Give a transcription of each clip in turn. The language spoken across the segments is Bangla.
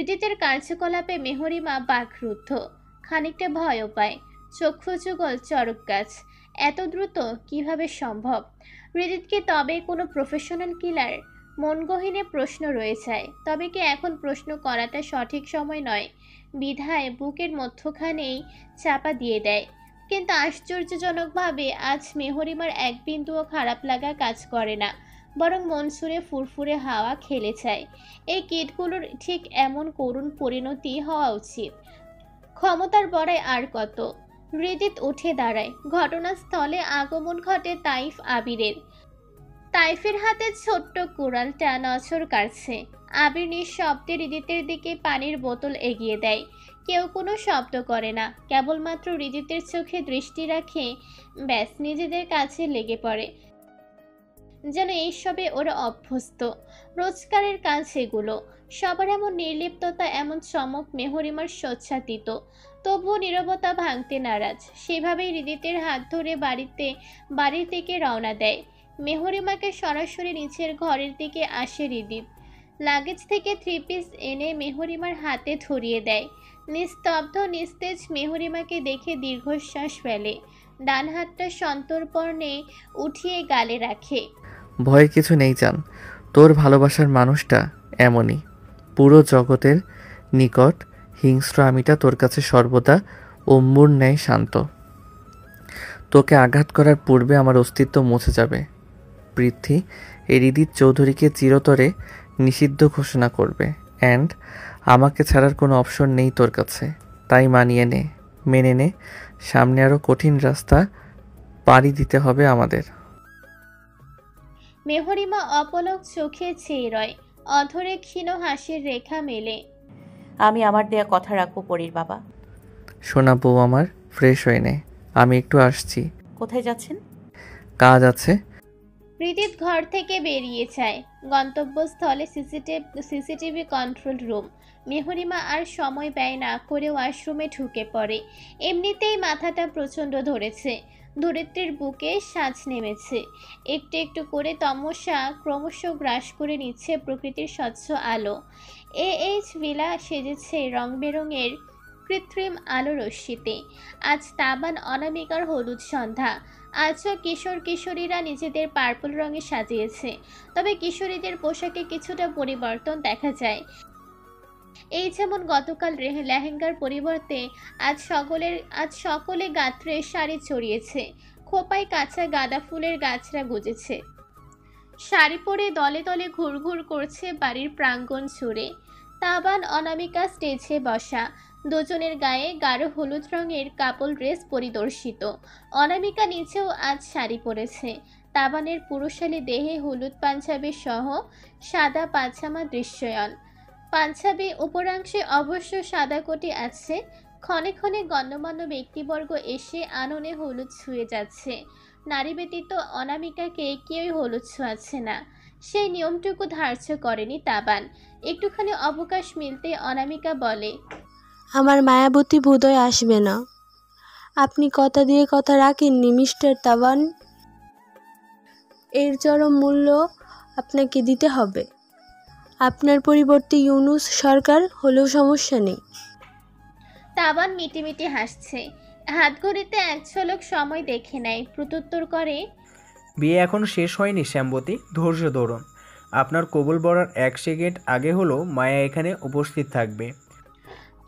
ঋদিতের কার্যকলাপে মেহরিমা বাকরুদ্ধ, খানিকটা ভয়ও পায়। চক্ষু যুগল চরক গাছ। এত দ্রুত কিভাবে সম্ভব? ঋদিত কি তবে কোনো প্রফেশনাল কিলার? মন গহীনে প্রশ্ন রয়ে যায়, তবে কি এখন প্রশ্ন করাটা সঠিক সময় নয়, বিধায় বুকের মধ্যখানেই চাপা দিয়ে দেয়। কিন্তু আশ্চর্যজনকভাবে আজ মেহরিমার এক বিন্দুও খারাপ লাগা কাজ করে না, বরং মন ছুঁড়ে ফুরফুরে হাওয়া খেলে যায়। এই কীটগুলোর ঠিক এমন করুণ পরিণতি হওয়া উচিত। ক্ষমতার বড়াই আর কত? হৃদিত উঠে দাঁড়ায়। ঘটনাস্থলে আগমন ঘটে তাইফ আবিরের। তাইফের হাতে ছোট্ট কুড়ালটা নজর কাড়ছে। আবির নিঃশব্দে হৃদিতের দিকে পানির বোতল এগিয়ে দেয়। কেউ কোনো শব্দ করে না, কেবলমাত্র হৃদিতের চোখে দৃষ্টি রাখে। ব্যাস, নিজেদের কাছে লেগে পড়ে, যেন এইসবে ওরা অভ্যস্ত, রোজগারের কাজ এগুলো। সবার এমন নির্লিপ্ততা, এমন চমক মেহরিমার সোচ্চাতীত। তবুও নীরবতা ভাঙতে নারাজ। সেভাবেই হৃদিতের হাত ধরে বাড়ির দিকে রওনা দেয়। মেহরিমাকে সরাসরি নিচের ঘরের দিকে আসে হৃদিত। লাগেজ থেকে 3 পিস এনে মেহরিমার হাতে ধরিয়ে দেয়। নিস্তব্ধ নিস্তেজ মেহরিমাকে দেখে দীর্ঘশ্বাস ফেলে। ডান হাতটা সন্তর্পণে উঠিয়ে গালে রাখে। ভয়ের কিছু নেই জান, তোর ভালোবাসার মানুষটা এমনই, পুরো জগতের নিকট হিংস্র আমিটা তোর কাছে সর্বদা অম্বুর ন্যায় শান্ত। তোকে আঘাত করার পূর্বে আমার অস্তিত্ব মুছে যাবে। পৃথ্বী এই হৃদিত চৌধুরীকে চিরতরে নিষিদ্ধ ঘোষণা করবে, অ্যান্ড আমাকে ছাড়ার কোনো অপশন নেই তোর কাছে। তাই মানিয়ে নে, মেনে নে, সামনে আরও কঠিন রাস্তা পাড়ি দিতে হবে আমাদের। মেহরিমা অপলক চোখে চেয়ে রয়, অধরে ক্ষীণ হাসির রেখা মেলে। আমি আমার দেয়া কথা রাখবো পরীর বাবা। সোনা বউ আমার, ফ্রেশ হয়ে নে, আমি একটু আসছি। কোথায় যাচ্ছেন? কাজ আছে। হৃদিত ঘর থেকে বেরিয়ে যায়। গন্তব্যস্থলে সিসিটিভি কন্ট্রোল রুম। মেহরিমা আর সময় ব্যয় না করে ওয়াশরুমে ঢুকে পড়ে। এমনিতেই মাথাটা প্রচণ্ড ধরেছে। ধরিত্রীর বুকে সাজ নেমেছে। একটু একটু করে তমসা ক্রমশ গ্রাস করে নিচ্ছে প্রকৃতির স্বচ্ছ আলো। ভিলা সেজেছে রং বেরঙের কৃত্রিম আলো রশ্মিতে। আজ তাবান অনামিকার হলুদ সন্ধ্যা। আজও কিশোর কিশোরীরা নিজেদের পার্পল রঙে সাজিয়েছে, তবে কিশোরীদের পোশাকে কিছুটা পরিবর্তন দেখা যায়। এই যেমন গতকাল লেহেঙ্গার পরিবর্তে আজ সকলে গাত্রে শাড়ি চড়িয়েছে, খোপায় কাঁচা গাঁদা ফুলের গাছরা গুজেছে। শাড়ি পরে দলে দলে ঘুরঘুর করছে বাড়ির প্রাঙ্গণ জুড়ে। তাবান অনামিকা স্টেজে বসা, দুজনের গায়ে গাঢ় হলুদ রঙের কাপল ড্রেস পরিদর্শিত। অনামিকা নিচেও আজ শাড়ি পরেছে। তাবানের পুরুষালী দেহে হলুদ পাঞ্জাবি সহ সাদা পাজামা দৃশ্যয়ন। পাঞ্জাবি উপরাংশে অবশ্য সাদা কোটি আছে। ক্ষণে ক্ষণে গণ্যমান্য ব্যক্তিবর্গ এসে আননে হলুদ ছুঁয়ে যাচ্ছে। নারী ব্যতীত অনামিকাকে কেউই হলুদ ছোঁয়াচ্ছে না। সেই নিয়মটুকু ধার্য করেনি তাবান। একটুখানি অবকাশ মিলতে অনামিকা বলে, আমার মায়াবতী বোধহয় আসবে না। আপনি কথা দিয়ে কথা রাখেননি মিস্টার তাবান। এর চরম মূল্য আপনাকে দিতে হবে। আপনার পরিবর্তে ইউনুস সরকার হলেও সমস্যা নেই। তাবান মিটিমিটি হাসছে। হাতঘড়িতে এক ঝলক সময় দেখে নেয়, প্রত্যুত্তর করে, বিয়ে এখনো শেষ হয়নি শ্যামবতী, ধৈর্য ধরুন। আপনার কবুল বলার 1 সেকেন্ড আগে হলো মায়া এখানে উপস্থিত থাকবে।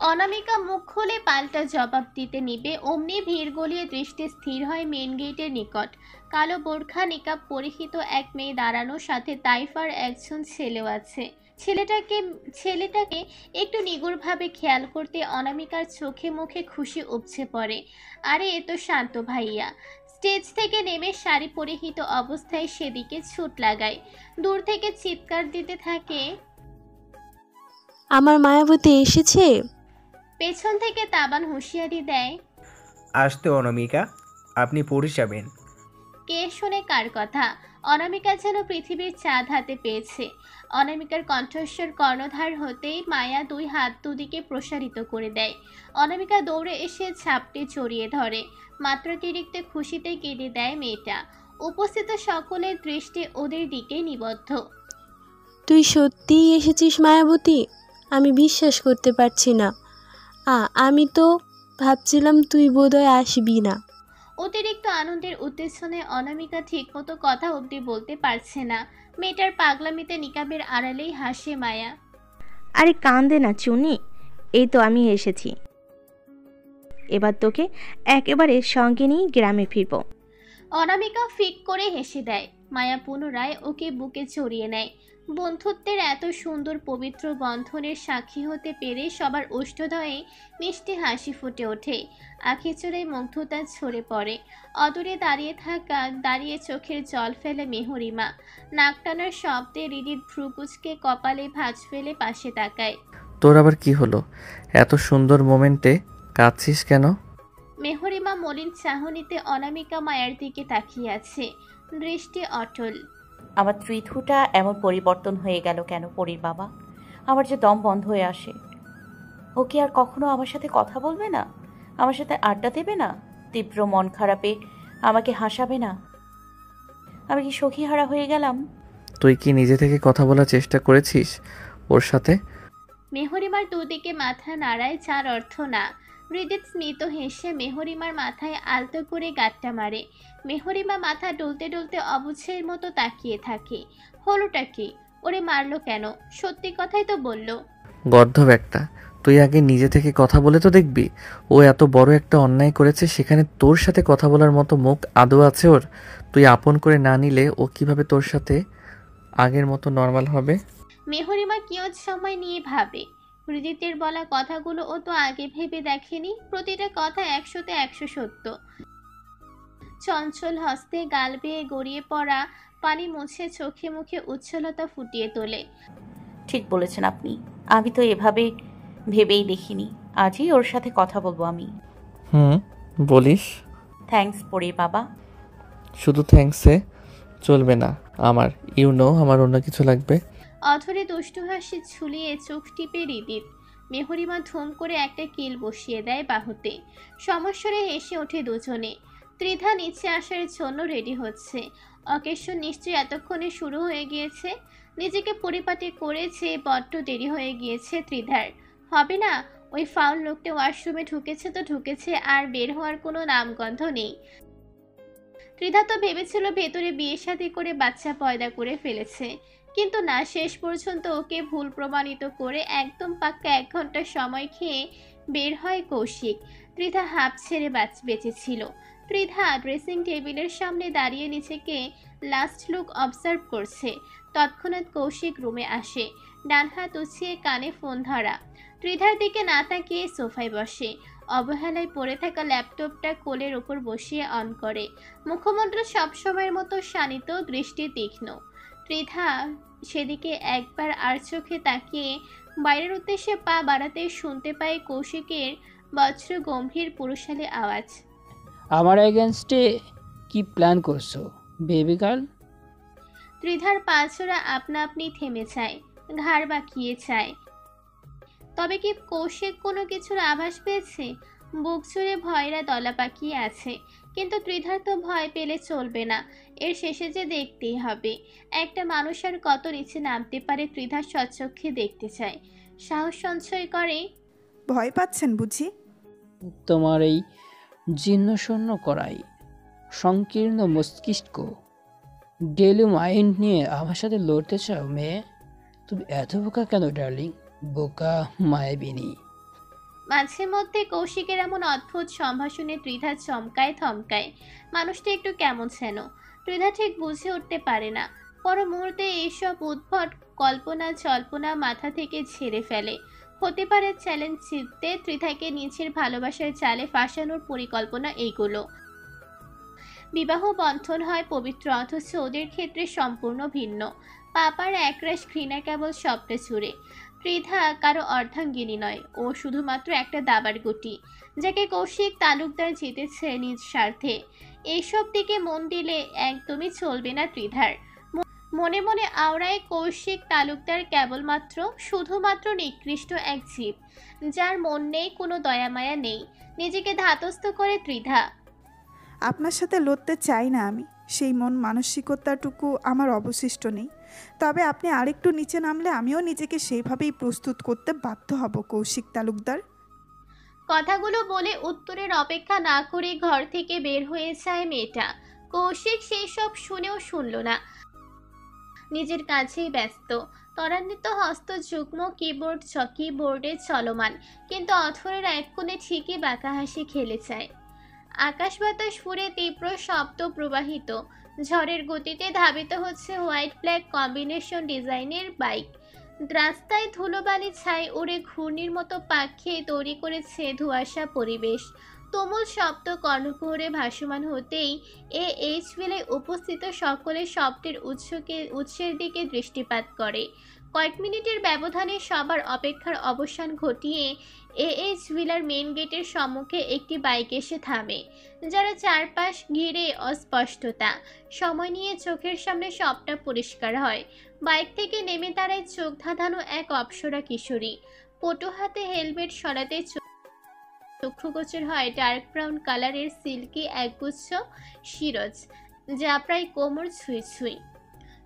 অনামিকা মুখ খুলে পাল্টা জবাব দিতে নিবে, অমনি ভিড় গলিয়ে দৃষ্টি স্থির হয় মেন গেটের নিকট। কালো বোরখা নিকাব পরিহিত এক মেয়ে দাঁড়ানো, সাথে তাইফার একজন ছেলেও আছে। ছেলেটাকে একটু নিগুড়ভাবে খেয়াল করতে অনামিকার চোখে মুখে খুশি উপচে পড়ে। আরে এ তো শান্ত ভাইয়া। স্টেজ থেকে নেমে শাড়ি পরিহিত অবস্থায় সেদিকে ছুট লাগায়। দূর থেকে চিৎকার দিতে থাকে, আমার মায়াবতী এসেছে। পেছন থেকে তাবান হুঁশিয়ারি দেয়, আসতে অনামিকা, আপনি পড়ে যাবেন। কে শোনে কার কথা? অনামিকা যেন পৃথিবীর চাঁদ হাতে পেয়েছে। অনামিকার কণ্ঠস্বর কর্ণধার হতেই মায়া 2 হাত দুদিকে প্রসারিত করে দেয়। অনামিকা দৌড়ে এসে ঝাপটে জড়িয়ে ধরে। মাত্রাতিরিক্ত খুশিতে কেঁদে দেয় মেয়েটা। উপস্থিত সকলের দৃষ্টি ওদের দিকে নিবদ্ধ। তুই সত্যিই এসেছিস মায়াবতী? আমি বিশ্বাস করতে পারছি না। আমি তো ভাবছিলাম তুই বোধহয় আসবি না। অতিরিক্ত আনন্দের উত্তেজনায় অনামিকা ঠিকমতো কথা অবধি বলতে পারছে না। মেয়েটার পাগলামিতে নিকাবের আড়ালেই হাসে মায়া। আরে কান্দে না চুনি, এই তো আমি এসেছি। এবার তোকে একেবারে সঙ্গে নিয়ে গ্রামে ফিরবো। অনামিকা ফিক করে হেসে দেয়। মায়া পুনরায় ওকে বুকে জড়িয়ে নেয়। বন্ধুত্বের এত সুন্দর পবিত্র বন্ধনের সাক্ষী হতে পেরে সবার ওষ্ঠদয়ে মিষ্টি হাসি ফুটে ওঠে। আখি চোড়ে মুগ্ধতা ঝরে পড়ে। অদূরে দাঁড়িয়ে চোখের জল ফেলে মেহরিমা। নাক টানার শব্দে হৃদিত ভ্রুকুচকে কপালে ভাঁজ ফেলে পাশে তাকায়। তোর আবার কি হলো? এত সুন্দর মোমেন্টে কাঁদছিস কেন? মেহরিমা মলিন চাহনিতে অনামিকা মায়ার দিকে তাকিয়ে আছে, দৃষ্টি অটল। আমার ত্রিধুটা এমন পরিবর্তন হয়ে গেল কেন পরীর বাবা? আমার যে দম বন্ধ হয়ে আসে। ও কি আর কখনো আমার সাথে কথা বলবে না? আমার সাথে আড্ডা দেবে না? তীব্র মন খারাপে আমাকে হাসাবে না? আমি কি সখীহারা হয়ে গেলাম? তুই কি নিজে থেকে কথা বলার চেষ্টা করেছিস ওর সাথে? মেহরিমার দুদিকে মাথা নাড়ায়, যার অর্থ না। হৃদিত স্মিত হেসে মেহরিমার মাথায় আলতো করে গাঁটটা মারে। মেহরিমা মাথা ডলতে ডলতে অবুঝের মতো তাকিয়ে থাকে। হলোটা কি? ওরে মারলো কেন? সত্যি কথাই তো বলল। গর্ধব একটা। তুই আগে নিজে থেকে কথা বলে তো দেখবি। ও এত বড় একটা অন্যায় করেছে, সেখানে তোর সাথে কথা বলার মতো মুখ আদৌ আছে ওর? তুই আপন করে না নিলে ও কিভাবে তোর সাথে আগের মতো নর্মাল হবে? মেহরিমা কিয়ৎ সময় নিয়ে ভাবে। হৃদিতের বলা কথাগুলো ও তো আগে ভেবে দেখেনি। প্রতিটা কথা 100-তে 100 সত্য। চঞ্চল হস্তে গাল বেয়ে গড়িয়ে পড়া পানি মুছে চোখে মুখে উচ্ছলতা ফুটিয়ে তোলে। ঠিক বলেছেন আপনি। আমি তো এভাবে ভেবেই দেখিনি। আজই ওর সাথে কথা বলবো আমি। বলিস? থ্যাঙ্কস পরীর বাবা। শুধু থ্যাঙ্কসে চলবে না আমার, আমার অন্য কিছু লাগবে। অধরে দুষ্টু হাসি ঝুলিয়ে চোখ টিপে হৃদিত। মেহরিমা ধুম করে একটা কিল বসিয়ে দেয় বাহুতে। সমস্বরে হেসে ওঠে দুজনে। ত্রিধা নিচে আসার জন্য রেডি হচ্ছে। অকেশন নিশ্চয়ই এতক্ষণে শুরু হয়ে গিয়েছে। নিজেকে পরিপাটি করেছে, বড্ড দেরি হয়ে গিয়েছে ত্রিধার। হবে না? ওই ফাউল লোকটা ওয়াশরুমে ঢুকেছে তো ঢুকেছে, আর বের হওয়ার কোনো নামগন্ধ নেই। ত্রিধা তো ভেবেছিল ভেতরে বিয়ে শাদী করে বাচ্চা পয়দা করে ফেলেছে, কিন্তু না, শেষ পর্যন্ত ওকে ভুল প্রমাণিত করে একদম পাক্কা 1 ঘন্টা সময় খেয়ে বের হয় কৌশিক। ত্রিধা হাঁপ ছেড়ে বেঁচেছিল। ত্রিধা ড্রেসিং টেবিলের সামনে দাঁড়িয়ে নিজেকে লাস্ট লুক অবজার্ভ করছে। তৎক্ষণাৎ কৌশিক রুমে আসে, ডান হাত উছিয়ে কানে ফোন ধরা। ত্রিধার দিকে না তাকিয়ে সোফায় বসে। অবহেলায় পড়ে থাকা ল্যাপটপটা কোলের ওপর বসিয়ে অন করে। মুখমণ্ডল সবসময়ের মতো শানিত, দৃষ্টি তীক্ষ্ণ। ত্রিধা সেদিকে একবার আর চোখে তাকিয়ে বাইরের উদ্দেশ্যে পা বাড়াতে শুনতে পায় কৌশিকের বজ্র গম্ভীর পুরুষালী আওয়াজ। আমার এগেনস্টে কি প্ল্যান করছো বেবি গার্ল? ত্রিধার পাঁচরা আপনা আপনি থেমে যায়, ঘাড় বাঁকিয়ে চায়। তবে কি কৌশিক কোনো কিছুর আভাস পেয়েছে? বুক জুড়ে ভয়রা দলা পাকিয়ে আছে, কিন্তু ত্রিধার তো ভয় পেলে চলবে না। এর শেষে যে দেখতেই হবে। একটা মানুষ আর কত নিচে নামতে পারে ত্রিধার স্বচক্ষে দেখতে চায়। সাহস সঞ্চয় করে। ভয় পাচ্ছেন বুঝি? তোমার এই জীর্ণশূন্য করাই সংকীর্ণ মস্তিষ্ক ডেলি মাইন্ড নিয়ে আমার সাথে লড়তে চাও মেয়ে? তুমি এত বোকা কেন ডার্লিং? বোকা মায়াবিনী। মাঝে মধ্যে কৌশিকের এমন অদ্ভুত সম্ভাষণে ত্রিধা চমকায় থমকায়। মানুষটা একটু কেমন যেন। ত্রিধা ঠিক বুঝে উঠতে পারে না। পর মুহূর্তে এইসব উদ্ভট কল্পনা জল্পনা মাথা থেকে ঝেড়ে ফেলে। হতে পারে চ্যালেঞ্জ জিততে ত্রিধাকে নিজের ভালোবাসার জালে ফাঁসানোর পরিকল্পনা এইগুলো। বিবাহ বন্ধন হয় পবিত্র, অথচ ওদের ক্ষেত্রে সম্পূর্ণ ভিন্ন। পাপার একরাশ ঘৃণা কেবল শব্দে ছুড়ে। ত্রিধা কারো অর্ধাঙ্গিনী নয়, ও শুধুমাত্র একটা দাবার গুটি, যাকে কৌশিক তালুকদার জিতেছে নিজ স্বার্থে। এইসব দিকে মন দিলে একদমই চলবে না ত্রিধার। মনে মনে আওড়ায় কৌশিক তালুকদার কেবলমাত্র শুধুমাত্র নিকৃষ্ট এক জীব, যার মন নেই, কোনো দয়ামায়া নেই। নিজেকে ধাতস্থ করে ত্রিধা। আপনার সাথে লড়তে চাই না আমি। সেই মন মানসিকতাটুকু আমার অবশিষ্ট নেই। তবে আপনি আরেকটু নিচে নামলে আমিও নিজেকে সেইভাবেই প্রস্তুত করতে বাধ্য হব কৌশিক তালুকদার। কথাগুলো বলে উত্তরের অপেক্ষা না করে ঘর থেকে বের হয়ে যায় মেয়েটা। কৌশিক সেই সব শুনেও শুনল না, নিজের কাছেই ব্যস্ত। ত্বরান্বিত হস্ত যুগ্ম কিবোর্ডে চলমান, কিন্তু অথরের এক কোণে ঠিকই বাঁকা হাসি খেলে যায়। আকাশ বাতাস ফুরে তীব্র শব্দ প্রবাহিত, ঝড়ের গতিতে ধাবিত হচ্ছে হোয়াইট ব্ল্যাক কম্বিনেশন ডিজাইনের বাইক। রাস্তায় ধুলোবালি ছাই উড়ে ঘূর্ণির মতো পাক খেয়ে তৈরি করেছে ধোঁয়াশা পরিবেশ। তুমুল শব্দ কর্ণকুহরে ভাসমান হতেই এইচ ভিলে উপস্থিত সকলে শব্দের উৎসের দিকে দৃষ্টিপাত করে। কয়েক মিনিটের ব্যবধানে সবার অপেক্ষার অবসান ঘটিয়ে এইচ ভিলার মেইন গেটের সম্মুখে একটি বাইক এসে থামে, যারা চারপাশ ঘিরে অস্পষ্টতা। সময় নিয়ে চোখের সামনে সবটা পরিষ্কার হয়। বাইক থেকে নেমে দাঁড়ায় চোখ ধাঁধানো এক অপ্সরা কিশোরী। পটু হাতে হেলমেট সরাতে চক্ষুগোচর হয় ডার্ক ব্রাউন কালারের সিল্কি একগুচ্ছ শিরজ, যা প্রায় কোমর ছুঁই ছুঁই।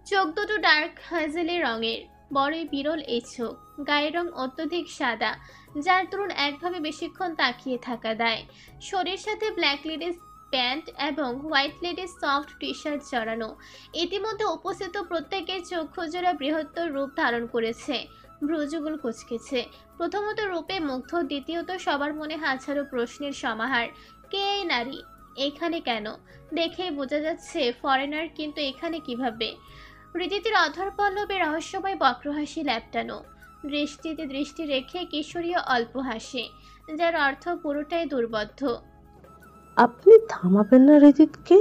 চোখ দুটো ডার্ক হাজেলে রঙের, বড়ই বিরল এই চোখ। গায়ের রং অত্যধিক সাদা, যার দরুন একভাবে বেশিক্ষণ তাকিয়ে থাকা দেয়। শরীরের সাথে ব্ল্যাক লেডিস প্যান্ট এবং white ladies soft T shirt জড়ানো। ইতিমধ্যে উপস্থিত প্রত্যেকের চক্ষুজোড়া বৃহত্তর রূপ ধারণ করেছে, ভ্রুযুগল কুঁচকেছে। প্রথমত রূপে মুগ্ধ, দ্বিতীয়ত সবার মনে হাজারো প্রশ্নের সমাহার। কে এই নারী? এখানে কেন? দেখেই বোঝা যাচ্ছে ফরেনার, কিন্তু এখানে কিভাবে? হৃদিতির অধর পল্লবে রহস্যময় বক্রহাসি ল্যাপটানো, দৃষ্টিতে দৃষ্টি রেখে কিশোরীয় অল্প হাসে, যার অর্থ পুরোটাই দুর্বোধ্য। আপনি থামাবেন না হৃদিতকে?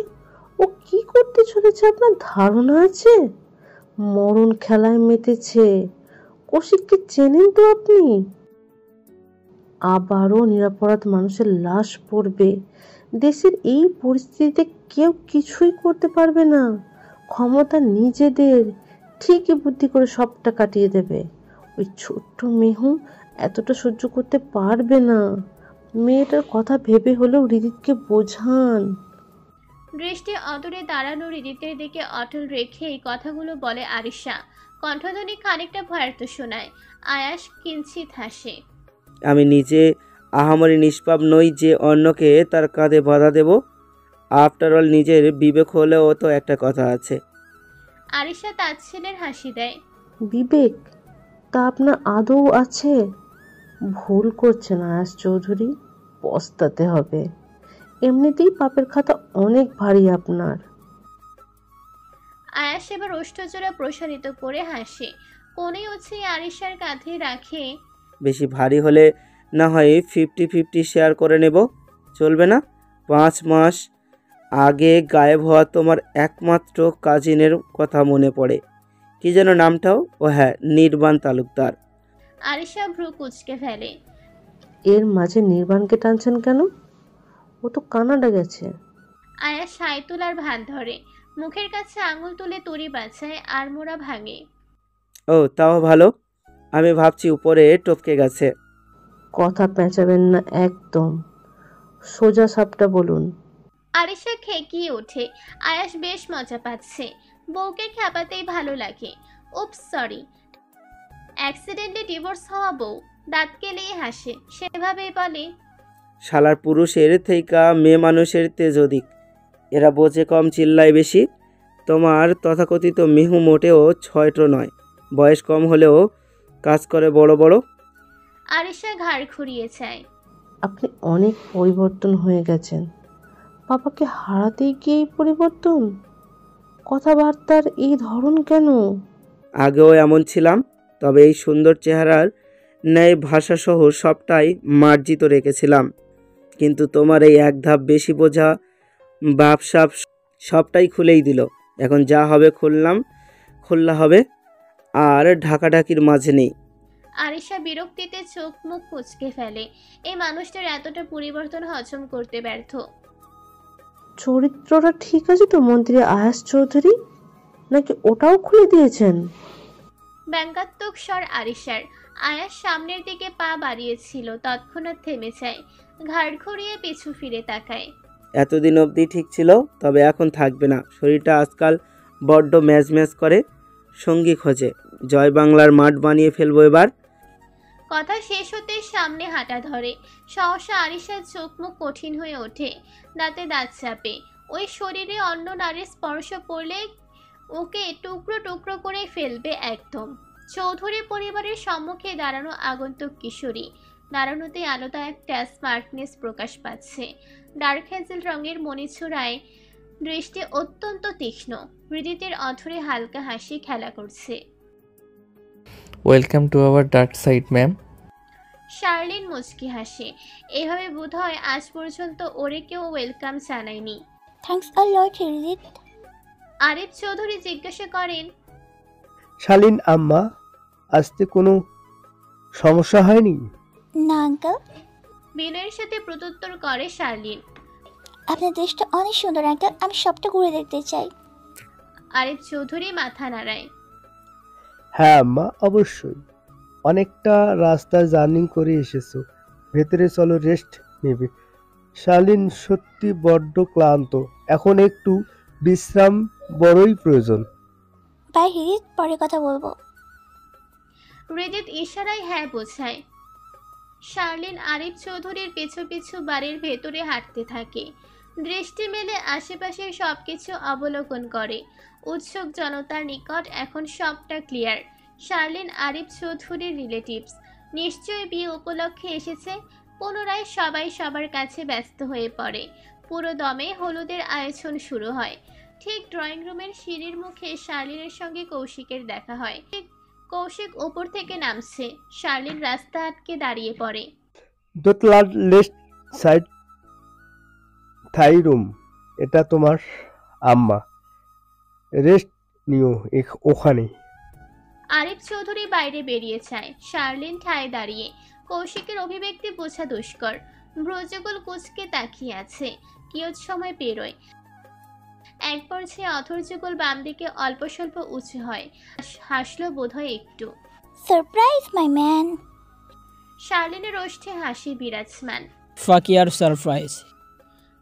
ও কি করতে চলেছে আপনার ধারণা আছে? মরণ খেলায় মেতেছে। কৌশিককে চেনেন তো আপনি? আবারও নিরপরাধ মানুষের লাশ পড়বে। দেশের এই পরিস্থিতিতে কেউ কিছুই করতে পারবে না। ক্ষমতা নিজেদের, ঠিকই বুদ্ধি করে সবটা কাটিয়ে দেবে। ওই ছোট্ট মেহু এতটা সহ্য করতে পারবে না। মেয়েটার কথা ভেবে হলেও হৃদিতকে বোঝান। দৃষ্টি অদূরে দাঁড়ানো হৃদিতের দিকে অটল রেখে এই কথাগুলো বলে আরিশা। কণ্ঠধ্বনি খানিকটা ভয়ার্থ শোনায়। আয়াস কিঞ্চিত হাসে। আমি নিজে আহামরি নিষ্পাপ নই যে অন্যকে তার কাঁধে বাধা দেব। আফটার অল নিজের বিবেক হলেও তো একটা কথা আছে। আরিশা তাচ্ছিলের হাসি দেয়। বিবেক তা আপনার আদৌ আছে? ভুল করছেন আয়াস চৌধুরী, পস্তাতে হবে। এমনিতেই পাপের খাতা অনেক ভারী আপনার। আয়াস এবার ওষ্ঠজোড়া প্রসারিত করে হাসে, কোণে উঠে আরিশার কাঁধে রাখে। বেশি ভারী হলে না হয় 50-50 শেয়ার করে নেব, চলবে না? 5 মাস আগে গায়েব হওয়া তোমার একমাত্র কাজিনের কথা মনে পড়ে। কি যেন নামটাও? ও হ্যাঁ, নির্বাণ তালুকদার। আরিশা ভ্রু কুঁচকে ফেলে। এর মাঝে নির্বাণকে টানছেন কেন? ও তো কানাডা গেছে। আয়াস সাই তোলার ভান ধরে, মুখের কাছে আঙুল তুলে তরি বাছায়, আর মোড়া ভাঙে। ও তাও ভালো, আমি ভাবছি উপরে টপকে গেছে। কথা পেঁচাবেন না একদম, সোজা সাপটা বলুন। আরিশা খেকিয়ে ওঠে। আয়াস বেশ মজা পাচ্ছে, বউকে খেপাতেই ভালো লাগে। উপস সরি, অ্যাক্সিডেন্টে ডিভোর্স হওয়া বউ দাঁত কেলেই হাসে, সেভাবেই বলে। শালার পুরুষের থেইকা মেয়ে মানুষের তেজ অধিক, এরা বোঝে কম, চিল্লায় বেশি। তোমার তথাকথিত মিহু মোটেও ছয়টো নয়, বয়স কম হলেও কাজ করে বড় বড়। আরিশা ঘাড় ঘুরিয়ে চায়। আপনি অনেক পরিবর্তন হয়ে গেছেন। বাবাকে হারাতেই কি এই পরিবর্তন? কথাবার্তার এই ধরন কেন? আগেও এমন ছিলাম, তবে এই সুন্দর চেহারার ন্যায় ভাষাসহ সবটাই মার্জিত রেখেছিলাম। কিন্তু তোমার এই এক ধাপ বেশি বোঝা বাপসাপ সবটাই খুলেই দিল। এখন যা হবে খোল্লা হবে, আর ঢাকাঢাকির মাঝে নেই। আরিশা বিরক্তিতে চোখ মুখ কুঁচকে ফেলে। এই মানুষটার এতটা পরিবর্তন হজম করতে ব্যর্থ। চরিত্রটা ঠিক আছে তো মন্ত্রী আয়াস চৌধুরী, নাকি ওটাও খুলে দিয়েছেন? ব্যঙ্গাত্মক স্বর আরিশার। আয়াস সামনের দিকে পা বাড়িয়েছিল, তৎক্ষণাৎ থেমে যায়, ঘাড় ঘুরিয়ে পিছু ফিরে তাকায়। এতদিন অবধি ঠিক ছিল, তবে এখন থাকবে না। শরীরটা আজকাল বড্ড ম্যাজ ম্যাজ করে, সঙ্গী খোঁজে। জয় বাংলার মাঠ বানিয়ে ফেলবো এবার। কথা শেষ হতে সামনে হাঁটা ধরে। সহসা আরিশার চোখ মুখ কঠিন হয়ে ওঠে, দাঁতে দাঁত চাপে। ওই শরীরে অন্য নারীর স্পর্শ পড়লে ওকে টুকরো টুকরো করে ফেলবে একদম। চৌধুরী পরিবারের সম্মুখে দাঁড়ানো আগন্তুক কিশোরী, দাঁড়ানোতে আলাদা একটা স্মার্টনেস প্রকাশ পাচ্ছে। ডার্ক হ্যাজেল রঙের মণিচূড়ায় দৃষ্টি অত্যন্ত তীক্ষ্ণ। হৃদিতের অধরে হালকা হাসি খেলা করছে। Welcome to our dark side ma'am. Sharlin মুচকি হাসে। এভাবে বোধহয় আজ পর্যন্ত ওরে কেউ ওয়েলকাম জানায়নি। থ্যাঙ্কস আ লট হৃদিত। আরিফ চৌধুরী জিজ্ঞাসা করেন, শালীন আম্মা, আসতে কোনো সমস্যা হয়নি? না আঙ্কেল। বিনয়ের সাথে প্রত্যুত্তর করে শার্লিন। আপনার দেশটা অনেক সুন্দর আঙ্কেল, আমি সবটা ঘুরে দেখতে চাই। আরিফ চৌধুরী মাথা নাড়ায়। হ্যাঁ আম্মা, অবশ্যই। অনেকটা রাস্তা জার্নি করে এসেছো, ভেতরে চলো, রেস্ট নেবে। শালীন সত্যি বড্ড ক্লান্ত, এখন একটু বিশ্রাম বড়ই প্রয়োজন। বাই হৃদিত, পরে কথা বলবো। হৃদিত ইশারায় হ্যাঁ বোঝায়। শার্লিন আরিফ চৌধুরীর পিছু পিছু বাড়ির ভেতরে হাঁটতে থাকে। দৃষ্টি মেলে আশেপাশের সবকিছু অবলোকন করে। উৎসুক জনতার নিকট এখন সবটা ক্লিয়ার। শার্লিন আরিফ চৌধুরীর রিলেটিভস, নিশ্চয়ই বিয়ে উপলক্ষে এসেছে। পুনরায় সবাই সবার কাছে ব্যস্ত হয়ে পড়ে। পুরো দমে হলুদের আয়োজন শুরু হয়। ঠিক ড্রয়িং রুমের সিঁড়ির মুখে শার্লিনের সঙ্গে কৌশিকের দেখা হয়। কৌশিক ওপর থেকে নামছে। শার্লিন রাস্তা আটকে দাঁড়িয়ে পড়ে। দোতলার লেফট সাইড থাই রুম, এটা তোমার আম্মা, রেস্ট নিও ওখানে। আরিফ চৌধুরী বাইরে বেরিয়ে যায়। শার্লিন ঠায় দাঁড়িয়ে। কৌশিকের অভিব্যক্তি বোঝা দুষ্কর। ভ্রজগুল কুচকে তাকিয়ে আছে। কিয়ৎ সময় পেরোয়। এক পর্যায়ে অথর্যগুল বাম দিকে অল্প স্বল্প উঁচু হয়। হাসলো বোধহয় একটু। সারপ্রাইজ মাই ম্যান। শার্লিনের ওষ্ঠে হাসি বিরাজমান। ফাকিয়ার সারপ্রাইজ।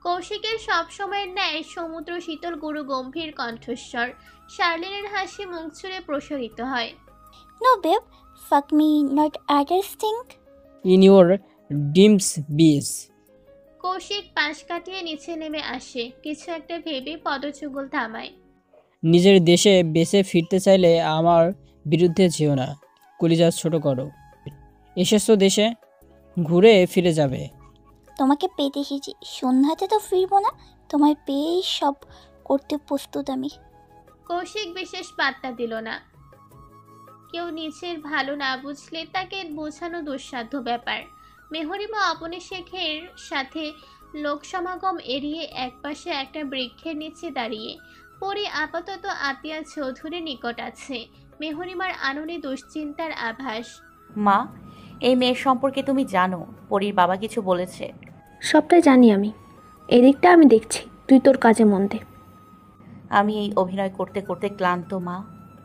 কৌশিকের সব সময়ের ন্যায় সমুদ্র শীতল গুরু গম্ভীর কণ্ঠস্বর। শার্লিনের হাসি মুখ ছুঁড়ে প্রসারিত হয়। No babe, fuck me not others think. In your dreams biz. Kaushik পাশ কাটিয়ে নিচে নেমে আসে। কিছু একটা ভেবে পদযুগল থামায়। নিজের দেশে বেঁচে ফিরতে চাইলে আমার বিরুদ্ধে যেও না, কলিজা ছোট করো। এসেছো দেশে, ঘুরে ফিরে যাবে। তোমাকে পেতে এসেছি, সন্ধ্যাতে তো ফিরবো না। তোমায় পেয়েই সব করতে প্রস্তুত আমি। কৌশিক বিশেষ পাত্তা দিল না। কেউ নিজের ভালো না বুঝলে তাকে বোঝানো দুঃসাধ্য ব্যাপার। মেহরিমা অপনি শেখের সাথে লোক সমাগম এড়িয়ে একপাশে একটা বৃক্ষের নিচে দাঁড়িয়ে। পরে আপাতত আতিয়া চৌধুরীর নিকট আছে। মেহরিমার আননে দুশ্চিন্তার আভাস। মা, এই মেয়ের সম্পর্কে তুমি জানো? পরীর বাবা কিছু বলেছে? সবটাই জানি আমি, এদিকটা আমি দেখছি, তুই তোর কাজে মন দে। আমি এই অভিনয় করতে করতে ক্লান্ত মা।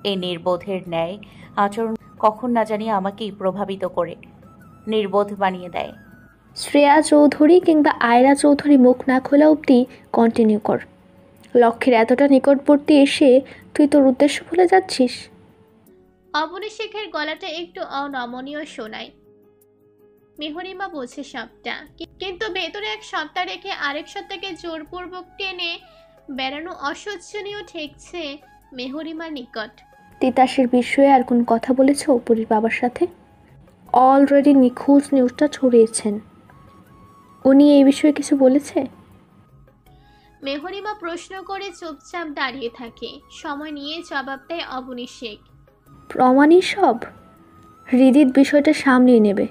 এই নির্বোধের ন্যায় আচরণ কখন না জানি আমাকেই প্রভাবিত করে, নির্বোধ বানিয়ে দেয়। শ্রেয়া চৌধুরী কিংবা আয়রা চৌধুরী মুখ না খোলা অবধি কন্টিনিউ কর। লক্ষ্যের এতটা নিকটবর্তী এসে তুই তোর উদ্দেশ্য ভুলে যাচ্ছিস। অবনী শেখের গলাটা একটু অনমনীয় শোনায়। মেহরিমা বোঝে সবটা, কিন্তু ভেতরে এক সত্তা রেখে আরেক সত্তাকে জোরপূর্বক টেনে বেড়ানো অসহ্যনীয় ঠেকছে মেহরিমার নিকট। তিতাসের বিষয়ে আর কোন কথা বলেছ অপুরীর বাবার সাথে? অলরেডি নিখোঁজ নিউজটা ছড়িয়েছেন, উনি এই বিষয়ে কিছু বলেছে? মেহরিমা প্রশ্ন করে চুপচাপ দাঁড়িয়ে থাকে। সময় নিয়ে জবাব দেয় অবনী শেখ। প্রমাণই সব, হৃদিত বিষয়টা সামলিয়ে নেবে,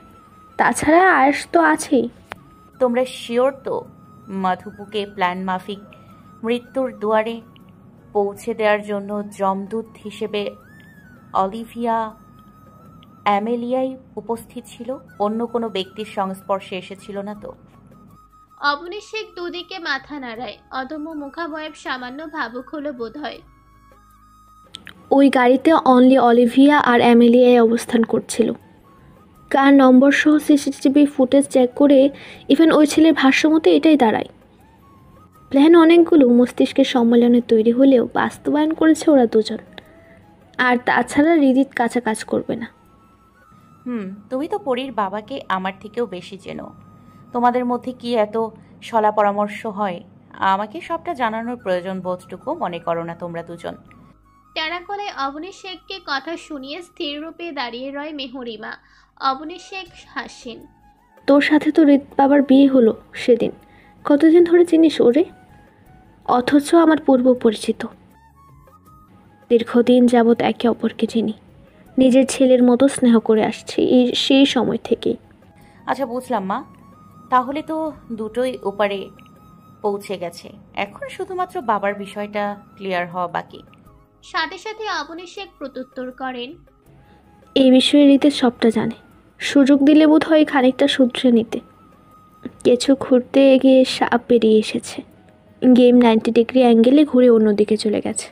তাছাড়া আয়েশ তো আছেই। তোমরা শিওর তো মাধুপুকে প্ল্যান মাফিক মৃত্যুর দুয়ারে পৌঁছে দেওয়ার জন্য যমদূত হিসেবে অলিভিয়া অ্যামেলিয়াই উপস্থিত ছিল? অন্য কোনো ব্যক্তির সংস্পর্শে এসেছিল না তো? অবনী শেখ দুদিকে মাথা নাড়ায়। অদম্য মুখাবয়ব সামান্য ভাবুক হলো বোধ হয়। ওই গাড়িতে অনলি অলিভিয়া আর অ্যামেলিয়াই অবস্থান করছিল। কার নম্বর সহ সিসিটিভি ফুটেজ চেক করে ইভেন ওই ছেলের ভাষ্যমতে এটাই দাঁড়ায়। প্ল্যান অনেকগুলো মস্তিষ্কের সম্মেলনে তৈরি হলেও বাস্তবায়ন করেছে ওরা দুজন। আর তাছাড়া রিদিত কাঁচা কাজ করবে না। তুমি তো পরীর বাবাকে আমার থেকেও বেশি চেনো। তোমাদের মধ্যে কি এত শলা পরামর্শ হয়? আমাকে সবটা জানানোর প্রয়োজন বোধটুকু মনে করো না তোমরা দুজন। টেরাকলে অবনী শেখকে কথা শুনিয়ে স্থির রূপে দাঁড়িয়ে রয় মেহরিমা। অবনী শেখ হাসেন। তোর সাথে তো রিত বাবার বিয়ে হলো সেদিন। কতদিন ধরে চিনিস ওরে? অথচ আমার পূর্ব পরিচিত। দীর্ঘদিন যাবৎ একে অপরকে চিনি। নিজের ছেলের মতো স্নেহ করে আসছি সেই সময় থেকেই। আচ্ছা বুঝলাম মা, তাহলে তো দুটোই ওপারে পৌঁছে গেছে। এখন শুধুমাত্র বাবার বিষয়টা ক্লিয়ার হওয়া বাকি। সাথে সাথে অবনী শেখ প্রত্যুত্তর করেন, এই বিষয়ে রিতেশ সবটা জানে। সুযোগ দিলে বোধ হয় খানিকটা শুধরে নিতে। কিছু ঘুরতে গিয়ে সাপ বেরিয়ে এসেছে। গেম 90 ডিগ্রি অ্যাঙ্গেলে ঘুরে অন্যদিকে চলে গেছে।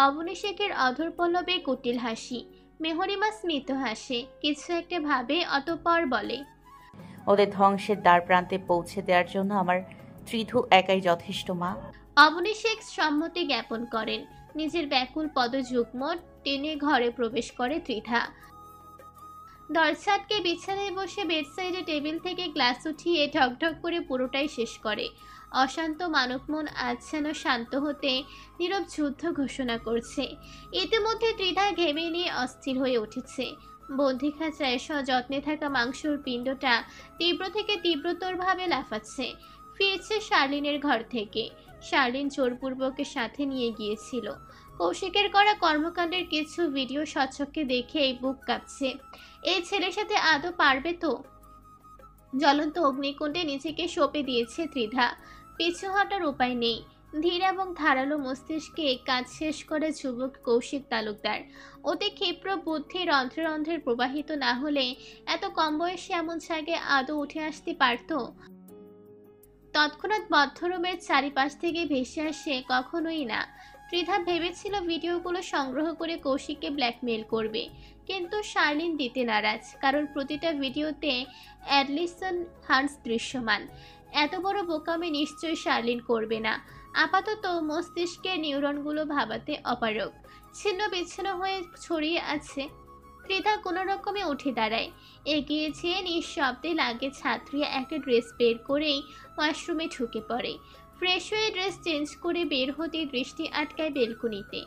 অবনী শেখের অধর পল্লবে কুটিল হাসি। মেহরিমা স্মিত হাসে, কিছু একটা ভাবে, অতঃপর বলে, ওদের ধ্বংসের দ্বার প্রান্তে পৌঁছে দেওয়ার জন্য আমার ত্রিধু একাই যথেষ্ট মা। অবনী শেখ সম্মতি জ্ঞাপন করেন। নিজের ব্যাকুল পদযুগ্ম টেনে ঘরে প্রবেশ করে ত্রিধা। দরজাটকে বিছানায় বসে বেডসাইডে টেবিল থেকে গ্লাস উঠিয়ে ঢকঢক করে পুরোটাই শেষ করে। অশান্ত মানব মন আজ যেন শান্ত হতে নীরব যুদ্ধ ঘোষণা করছে। ইতিমধ্যে ত্রিধা ঘেমে নিয়ে অস্থির হয়ে উঠেছে। বন্দিখাঁচায় সযত্নে থাকা মাংসর পিণ্ডটা তীব্র থেকে তীব্রতরভাবে লাফাচ্ছে। ফিরছে শার্লিনের ঘর থেকে। শার্লিন জোরপূর্বক সাথে নিয়ে গিয়েছিল। কৌশিকের করা কর্মকাণ্ডের কিছু ভিডিও স্বচক্ষে দেখেই বুক কাঁপছে। এই ছেলের সাথে আদৌ পারবে তো? জ্বলন্ত অগ্নিকুণ্ডে নিজেকে সঁপে দিয়েছে ত্রিধা। পিছু হটার উপায় নেই। ধীর এবং ধারালো মস্তিষ্কে কাজ শেষ করে যুবক কৌশিক তালুকদার। অতি ক্ষিপ্র বুদ্ধি রন্ধ্রে রন্ধ্রে প্রবাহিত না হলে এত কম বয়সে এমন জায়গায় আদৌ উঠে আসতে পারত? তৎক্ষণাৎ বদ্ধরুমের চারিপাশ থেকে ভেসে আসে কখনোই না। ত্রিধা ভেবেছিল ভিডিওগুলো সংগ্রহ করে কৌশিককে ব্ল্যাকমেইল করবে, কিন্তু শার্লিন দিতে নারাজ, কারণ প্রতিটা ভিডিওতে অ্যাডলিসন হান্স দৃশ্যমান। এত বড় বোকামি নিশ্চয়ই শার্লিন করবে না। আপাতত মস্তিষ্কের নিউরনগুলো ভাবাতে অপারগ। ছিন্ন বিচ্ছিন্ন হয়ে ছড়িয়ে আছে। ত্রিধা কোনো রকমে উঠে দাঁড়ায়। এগিয়ে যেয়ে নিঃশব্দে লাগে ছাত্রী একটা ড্রেস বের করেই ওয়াশরুমে ঢুকে পড়ে। ফ্রেশ হয়ে ড্রেস চেঞ্জ করে বের হতে দৃষ্টি আটকায় বেলকুনিতে।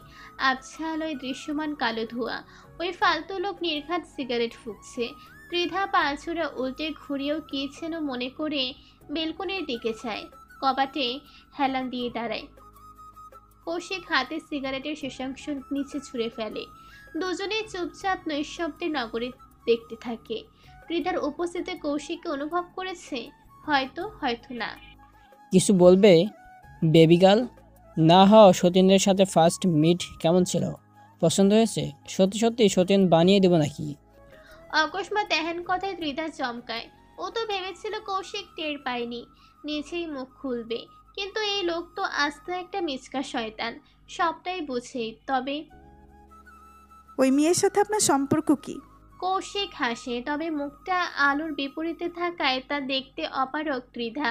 আবছা আলোয় দৃশ্যমান কালো ধোঁয়া। ওই ফালতু লোক নির্ঘাত সিগারেট ফুঁকছে। ত্রিধা পাঁচুরা উল্টে ঘুরিয়েও কি যেন মনে করে বেলকুনির দিকে চায়। কবাটে হেলান দিয়ে দাঁড়ায়। কৌশিক হাতে সিগারেটের শেষাংশ নিচে ছুঁড়ে ফেলে। দুজনেই চুপচাপ নৈশব্দে নগরে দেখতে থাকে। ত্রিধার উপস্থিতি কৌশিককে অনুভব করেছে, হয়তো হয়তো না। কিছু বলবে বেবি গার্ল? না হও সতীনের সাথে ফার্স্ট মিট কেমন ছিল? পছন্দ হয়েছে? সত্যি সত্যি সতীন বানিয়ে দেবো নাকি? অকস্মাৎ এহেন কথায় ত্রিধা চমকায়। ও তো ভেবেছিল কৌশিক টের পায়নি, নিজেই মুখ খুলবে। কিন্তু এই লোক তো আস্ত একটা মিচকা শয়তান, সবটাই বুঝে। তবে ওই মেয়ের সাথে আপনার সম্পর্ক কি? কৌশিক হাসে, তবে মুখটা আলোর বিপরীতে থাকায় তা দেখতে অপারগ ত্রিধা।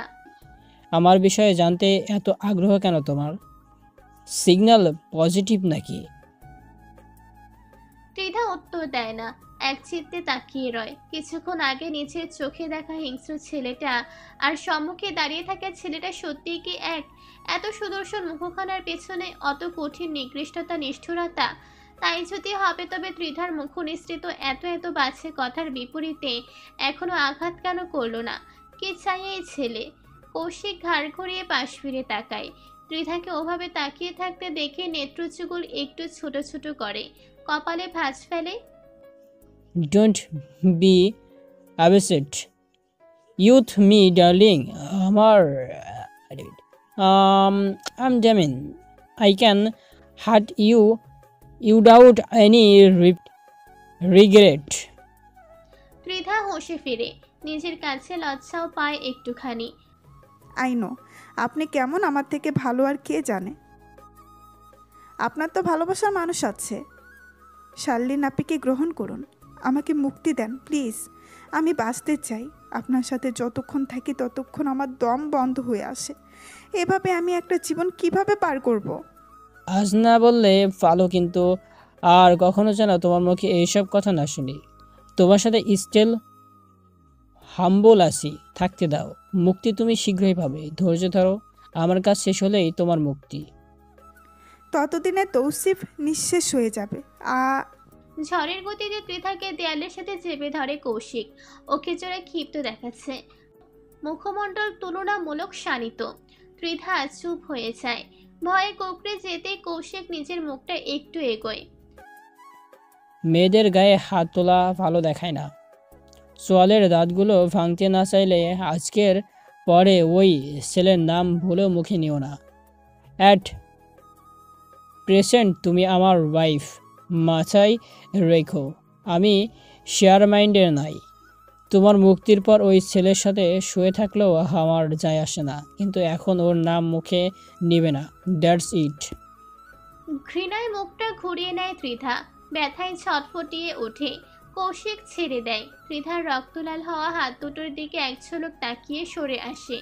আমার বিষয়ে জানতে এত আগ্রহ কেন তোমার? সিগন্যাল পজিটিভ নাকি? ত্রিধা উত্তর দেয় না, এক চিত্তে তাকিয়ে রয়। কিছুক্ষণ আগে নিচের চোখে দেখা হিংস্র ছেলেটা আর সম্মুখে দাঁড়িয়ে থাকা ছেলেটা সত্যিই কি এক? এত সুদর্শন মুখখানার পেছনে অত কঠিন নিকৃষ্টতা, নিষ্ঠুরতা? তাই যদি হবে তবে ত্রিধার মুখ নিঃসৃত এত এত বাজে কথার বিপরীতে এখনো আঘাত কেন করলো না? কি চাই এই ছেলে? কৌশিক ঘাড় ঘুরিয়ে পাশ ফিরে তাকায়। ত্রিধাকে ওভাবে তাকিয়ে থাকতে দেখে নেত্রযুগল একটু ছোট ছোট করে, কপালে ভাঁজ ফেলে। Don't be upset with me darling. আমার আম জামিন I can hurt you without any regret. Tridha হোঁশে ফিরে, নিজের কাছে লজ্জাও পায় একটুখানি। আই নো আপনি কেমন আমার থেকে ভালো আর কে জানে। আপনার তো ভালোবাসার মানুষ আছে। শার্লিন আপিকে গ্রহণ করুন, আমাকে মুক্তি দেন প্লিজ। আমি বাঁচতে চাই। আপনার সাথে যতক্ষণ থাকি ততক্ষণ আমার দম বন্ধ হয়ে আসে। এভাবে আমি একটা জীবন কিভাবে পার করব? আজ না বললে ভালো, কিন্তু আর কখনো যেন তোমার মুখে এইসব কথা না শুনি। তোমার সাথে স্টিল হাম্বল আছি, থাকতে দাও। মুক্তি তুমি শীঘ্রই পাবে, ধৈর্য ধরো। আমার কাজ শেষ হলেই তোমার মুক্তি। ততদিনে তৌসিফ নিঃশেষ হয়ে যাবে। ঝড়ের গতিতে ত্রিধাকে দেয়ালের সাথে চেপে ধরে কৌশিক। ওকে জোড়া ক্ষিপ্ত দেখাচ্ছে, মুখমণ্ডল তুলনামূলক শানিত। ত্রিধা চুপ হয়ে যায়। ভয়ে কোকড়ে যেতে কৌশিক নিজের মুখটা একটু এগোয়। মেয়েদের গায়ে হাত তোলা ভালো দেখায় না। সোয়ালের দাঁতগুলো ভাঙতে না চাইলে আজকের পরে ওই ছেলের নাম ভুলেও মুখে নিও না। অ্যাট প্রেজেন্ট তুমি আমার ওয়াইফ, মাথায় রেখো। আমি শেয়ার মাইন্ডের নাই। তোমার মুক্তির পর ওই ছেলের সাথে শুয়ে থাকলেও আমার যায় আসে না, কিন্তু এখন ওর নাম মুখে নিবে না, দ্যাটস ইট। ঘৃণায় মুখটা ঘুরিয়ে নেয় ত্রিধা। ব্যথায় ছটফটিয়ে ওঠে। কৌশিক ছেড়ে দেয়। ত্রিধার রক্তলাল হওয়া হাত দুটোর দিকে এক ঝলক তাকিয়ে সরে আসে।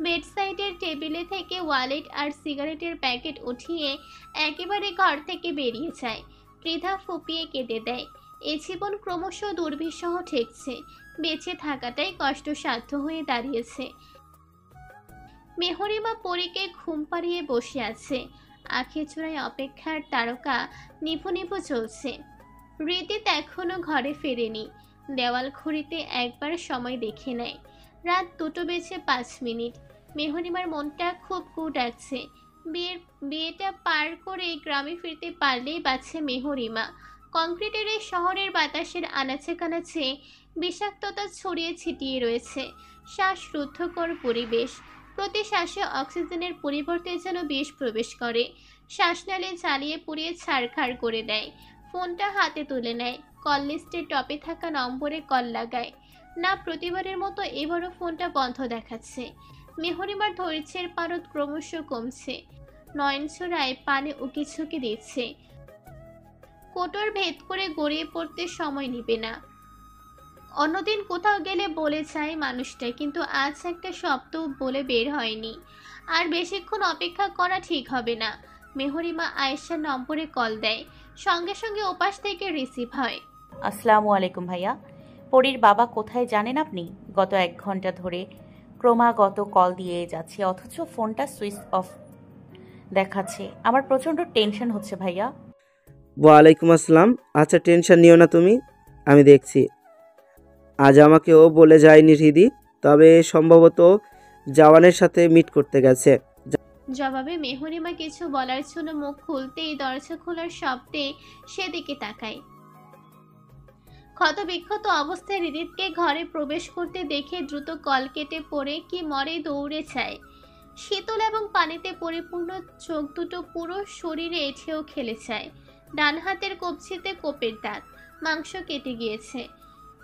বেড সাইডের টেবিলে থেকে ওয়ালেট আর সিগারেটের প্যাকেট উঠিয়ে একেবারে ঘর থেকে বেরিয়ে যায়। ত্রিধা ফুপিয়ে কেঁদে দেয়। এ জীবন ক্রমশ দুর্বিষহ ঠেকছে। বেঁচে থাকাটাই কষ্টসাধ্য হয়ে দাঁড়িয়েছে। মেহরিমা পরীকে ঘুম পাড়িয়ে বসে আছে। আখে চূড়ায় অপেক্ষার তারকা নিভু নিভু চলছে। ঋদিত এখনো ঘরে ফেরেনি। দেওয়াল ঘড়িতে একবার সময় দেখে নেয়। রাত 2:05। মেহরিমার মনটা খুব কু ডাকছে। বিয়েটা পার করে গ্রামে ফিরতে পারলেই বাঁচে মেহরিমা। কংক্রিটের এই শহরের বাতাসের আনাচে কানাচে বিষাক্ততা ছড়িয়ে ছিটিয়ে রয়েছে। শ্বাসরুদ্ধকর পরিবেশ। প্রতি শ্বাসে অক্সিজেনের পরিবর্তে যেন বিষ প্রবেশ করে। শ্বাসনালী জ্বালিয়ে পুড়িয়ে ছাড়খাড় করে দেয়। ফোনটা হাতে তুলে নেয়। কল লিস্টের টপে থাকা নম্বরে কল লাগায়। না, প্রতিবারের মতো এবারও ফোনটা বন্ধ দেখাচ্ছে। মেহরিমার ধৈর্যের পারদ ক্রমশ কমছে। নয়নছোড়ায় পানে উকিঝুঁকি দিচ্ছে। কোটর ভেদ করে গড়িয়ে পড়তে সময় নিবে না। অন্যদিন কোথাও গেলে বলে যায় মানুষটা, কিন্তু আজ একটা শব্দ বলে বের হয়নি। আর বেশিক্ষণ অপেক্ষা করা ঠিক হবে না। মেহরিমা আয়েশার নম্বরে কল দেয়। সঙ্গে সঙ্গে ওপাশ থেকে রিসিভ হয়। আসসালামু আলাইকুম ভাইয়া। পরীর বাবা কোথায় জানেন আপনি? গত 1 ঘন্টা ধরে ক্রমাগত কল দিয়ে যাচ্ছে, অথচ ফোনটা সুইচ অফ দেখাচ্ছে। আমার প্রচণ্ড টেনশন হচ্ছে ভাইয়া। ওয়ালাইকুম আসসালাম। আচ্ছা, টেনশন নিও না তুমি, আমি দেখছি। আজ আমাকেও বলে যায়নি হৃদি, তবে সম্ভবত জওয়ানের সাথে মিট করতে গেছে। জবাবে মেহরিমা কিছু বলার জন্য মুখ খুলতেই দরজা খোলার শব্দে সেদিকে তাকায়। ক্ষতবিক্ষত অবস্থায় হৃদিতকে ঘরে প্রবেশ করতে দেখে দ্রুত কল কেটে পড়ে কি মরে দৌড়ে যায়। শীতল এবং পানিতে পরিপূর্ণ চোখ দুটো পুরো শরীরে ঢেউ খেলে যায়। ডান হাতের কবজিতে কোপের দাগ, মাংস কেটে গিয়েছে।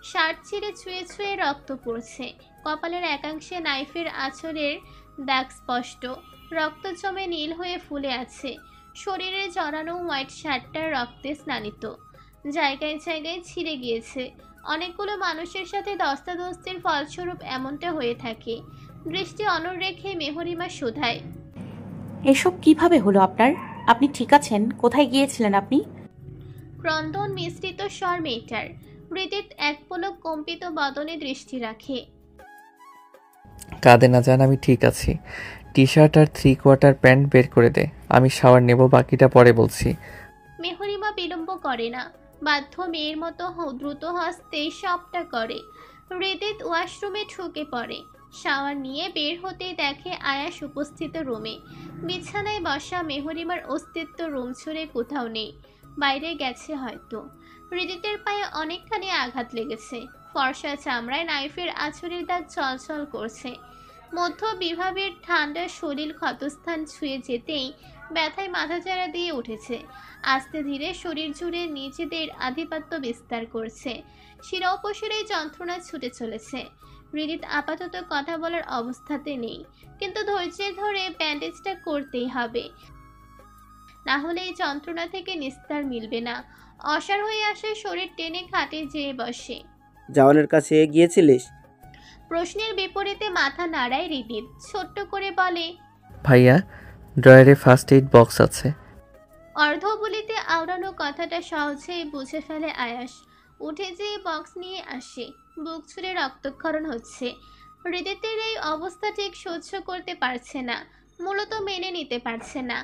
শার্ট ছিঁড়ে ছুঁয়ে ছুঁয়ে রক্ত পড়ছে। কপালের একাংশে নাইফের আঁচড়ের দাগ স্পষ্ট। রক্ত জমে নীল হয়ে ফুলে আছে। শরীরে জড়ানো হোয়াইট শার্টটা রক্তে স্নানিত। জায়গায় জায়গায় ছিঁড়ে গিয়েছে। অনেকগুলো মানুষের সাথে ধস্তাধস্তির ফলস্বরূপ এমনটা হয়ে থাকে। দৃষ্টি অনড় রেখে মেহরিমা শোধায়, এসব কিভাবে হলো আপনার? আপনি ঠিক আছেন? কোথায় গিয়েছিলেন আপনি? ক্রন্দন মিশ্রিত স্বর মেয়েটার। হৃদিত এক পলক কম্পিত বদনে দৃষ্টি রাখে। কাঁদে না জান, আমি ঠিক আছি। টি শার্ট আর 3/4 প্যান্ট বের করে দে, আমি শাওয়ার নেব, বাকিটা পরে বলছি। মেহরিমা বিলম্ব করে না। বাধ্য মেয়ের মতো দ্রুত হস্তে সবটা করে। হৃদিত ওয়াশরুমে ঢুকে পড়ে। শাওয়ার নিয়ে বের হতেই দেখে আয়াস উপস্থিত রুমে। বিছানায় বসা মেহরিমার অস্তিত্ব রুম ছুড়ে কোথাও নেই। বাইরে গেছে হয়তো। হৃদিতের পায়ে অনেকখানি আঘাত লেগেছে। ফর্সা চামড়ায় নাইফের আঁচড়ের দাগ চলচল করছে। মধ্য বিভাবের ঠান্ডা শরীর ক্ষতস্থান ছুঁয়ে যেতেই ব্যথায় মাথাচাড়া দিয়ে উঠেছে। আস্তে ধীরে শরীর জুড়ে নিজেদের আধিপত্য বিস্তার করছে। শিরা উপশিরায় যন্ত্রণা ছুটে চলেছে। হৃদিত আপাতত কথা বলার অবস্থাতে নেই, কিন্তু ধৈর্য ধরে ব্যান্ডেজটা করতেই হবে, না হলে এই যন্ত্রণা থেকে নিস্তার মিলবে না। অসাড় হয়ে আসে শরীর টেনে খাটে যেয়ে বসে। জওয়ানের কাছে গিয়েছিলিস? প্রশ্নের বিপরীতে মাথা নাড়ায় হৃদিত। ছোট্ট করে বলে, ভাইয়া, ড্রয়ারে ফার্স্ট এইড বক্স আছে। অর্ধবলিতে আওড়ানো কথাটা সহজেই বুঝে ফেলে আয়াস। উঠে যেয়ে বক্স নিয়ে আসে। বুক ছুঁড়ে রক্তক্ষরণ হচ্ছে। হৃদিতের এই অবস্থা ঠিক সহ্য করতে পারছে না, মূলত মেনে নিতে পারছে না।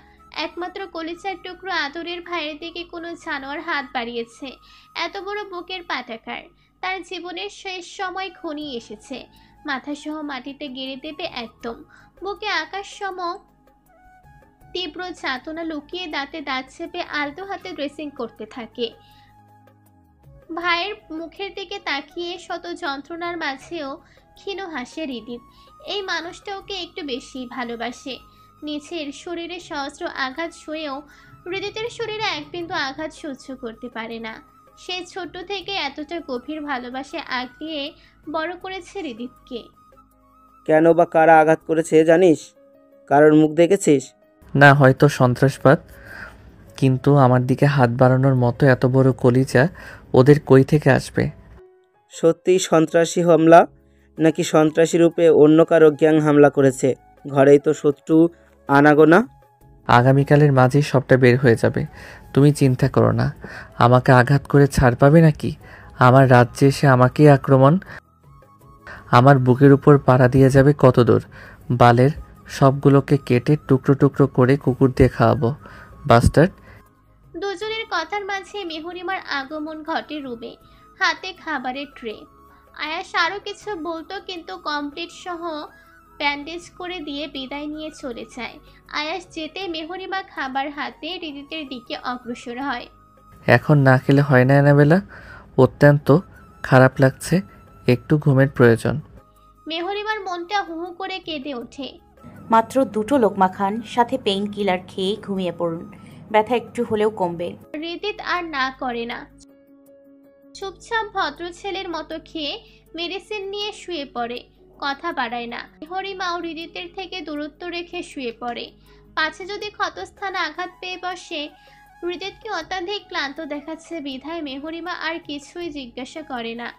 একমাত্র কলিজার টুকরো আদরের ভাইয়ের দিকে কোনো জানোয়ার হাত বাড়িয়েছে। এত বড় বুকের পাটাকার। তার জীবনের শেষ সময় ঘনিয়ে এসেছে। মাথাসহ মাটিতে গেড়ে দেবে একদম। বুকে আকাশ সম তীব্র যাতনা লুকিয়ে দাঁতে দাঁত চেপে আলতো হাতে ড্রেসিং করতে থাকে। ভাইয়ের মুখের দিকে তাকিয়ে শত যন্ত্রণার মাঝেও ক্ষীণ হাসে হৃদিত। এই মানুষটা ওকে একটু বেশি ভালোবাসে। নিচের শরীরে সহস্র আঘাত সয়েও হৃদিতের শরীরে এক বিন্দু আঘাত সহ্য করতে পারে না। সে ছোট থেকে এতটা গভীর ভালোবাসে আগলিয়ে বড় করেছে হৃদিতকে। কেন বা কারা আঘাত করেছে জানিস? কারোর মুখ দেখেছিস? না, হয়তো সন্ত্রাসবাদ, কিন্তু আমার দিকে হাত বাড়ানোর মতো এত বড় কলিজা ওদের কই থেকে আসবে? সত্যি সন্ত্রাসী হামলা, নাকি সন্ত্রাসী রূপে অন্য কারো গ্যাং হামলা করেছে? ঘরেই তো শত্রু আনাগোনা। আগামীকালের মাঝেই সবটা বের হয়ে যাবে, তুমি চিন্তা করো না। আমাকে আঘাত করে ছাড় পাবে নাকি? আমার রাজ্যে এসে আমাকেই আক্রমণ। আমার বুকের উপর পাড়া দিয়ে যাবে কত দূর। বালের সবগুলোকে কেটে টুকরো টুকরো করে কুকুর দিয়ে খাওয়াবো। বাস্টার্ড। দুজনের কথার মাঝে মেহরিমার আগমন ঘটে রুমে, হাতে খাবারের ট্রে। আয়াস আরো কিছু বলতো, কিন্তু কমপ্লিট সহ ব্যান্ডেজ করে দিয়ে বিদায় নিয়ে চলে যায়। আয়াস যেতে মেহরিমা খাবার হাতে হৃদিতের দিকে অগ্রসর হয়। এখন না খেলে হয় না এনাবেলা, অত্যন্ত খারাপ লাগছে, একটু ঘুমের প্রয়োজন। মেহরিমার মনটা হু হু করে কেঁদে ওঠে। মাত্র 2টো লোকমা খান, সাথে পেইন কিলার খেয়ে ঘুমিয়ে পড়ুন, ব্যথা একটু হলেও কমবে। হৃদিত আর না করে না, চুপচাপ ভদ্র ছেলের মতো খেয়ে মেডিসিন নিয়ে শুয়ে পড়ে। কথা বাড়ায় না। মেহরিমাও হৃদিতের থেকে দূরত্ব রেখে শুয়ে পড়ে। পাছে যদি ক্ষতস্থানে আঘাত পেয়ে বসে। হৃদিতকে অত্যাধিক ক্লান্ত দেখাচ্ছে বিধায় মেহরিমা আর কিছুই জিজ্ঞাসা করে না।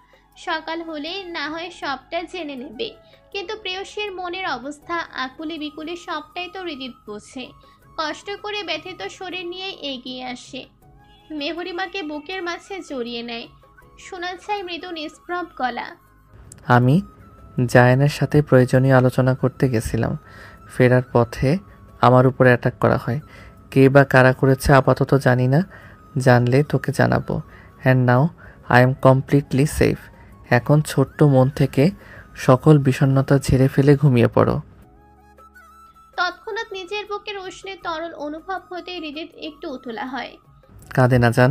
সকাল হলেই না হয় সবটা জেনে নেবে, কিন্তু প্রেয়সীর মনের অবস্থা আকুলি বিকুলি সবটাই তো হৃদিত বোঝে। কষ্ট করে ব্যথিত শরীর নিয়ে এগিয়ে আসে। মেহরিমাকে বুকের মাঝে জড়িয়ে নেয়। শোনা যায় মৃদু নিষ্প্রভ গলা। আমি জায়ানের সাথে প্রয়োজনীয় আলোচনা করতে গেছিলাম। ফেরার পথে আমার উপর অ্যাটাক করা হয়। কে বা কারা করেছে আপাতত জানি না, জানলে তোকে জানাবো। And now I am completely safe. এখন ছোট্ট মন থেকে সকল বিষণ্ণতা ঝেড়ে ফেলে ঘুমিয়ে পড়ো। তৎক্ষণাৎ নিজের বুকের উষ্ণে তরল অনুভব হতে হৃদিত একটু উতলা হয়। কাঁদে না জান,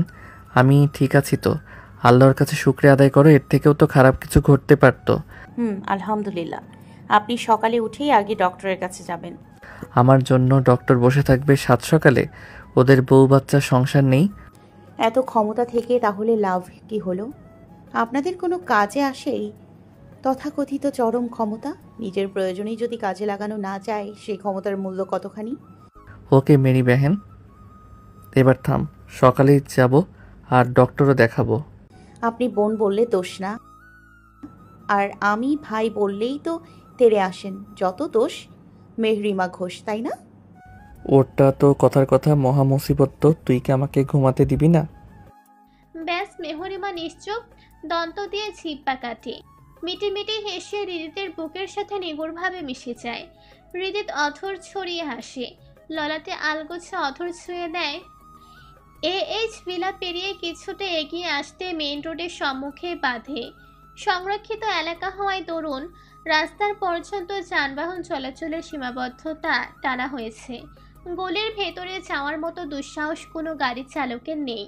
আমি ঠিক আছি তো। আল্লাহর কাছে শুকরিয়া আদায় করো, এর থেকেও তো খারাপ কিছু ঘটতে পারতো। আলহামদুলিল্লাহ। আপনি সকালে উঠেই আগে ডক্টরের কাছে যাবেন। আমার জন্য ডক্টর বসে থাকবে সাত সকালে? ওদের বউ বাচ্চা সংসার নেই? এত ক্ষমতা থেকে তাহলে লাভ কি হলো? আপনাদের কোনো কাজে আসেই তথাকথিত চরম ক্ষমতা? নিজের প্রয়োজনেই যদি কাজে লাগানো না যায়, সেই ক্ষমতার মূল্য কতখানি? ওকে মেরি বেহেন, এবার থাম। সকালেই যাব আর ডক্টরও দেখাবো। আপনি বোন বললে দোষ না, আর আমি ভাই বললেই তো তেড়ে আসেন। যত দোষ মেহরিমা ঘোষ, তাই না? ওটা তো কথার কথা, মহা মুসিবত তো। তুই কি আমাকে ঘুমাতে দিবি না? ব্যাস, মেহরিমা নিশ্চুপ, দন্ত দিয়ে ছিপ্পা কাটে। মিটিমিটি হেসে হৃদিতের বুকের সাথে নিগুড়ভাবে মিশে যায়। হৃদিত অথর ছড়িয়ে হাসে, ললাটে আলগোছে অথর ছুঁয়ে দেয়। এইচ ভিলা পেরিয়ে কিছুটা এগিয়ে আসতে মেইন রোডের সম্মুখে বাঁধে। সংরক্ষিত এলাকা হওয়ায় তরুণ রাস্তার পর্যন্ত যানবাহন চলাচলের সীমাবদ্ধতা টানা হয়েছে। গলির ভেতরে যাওয়ার মতো দুঃসাহস কোনো গাড়ি চালকের নেই।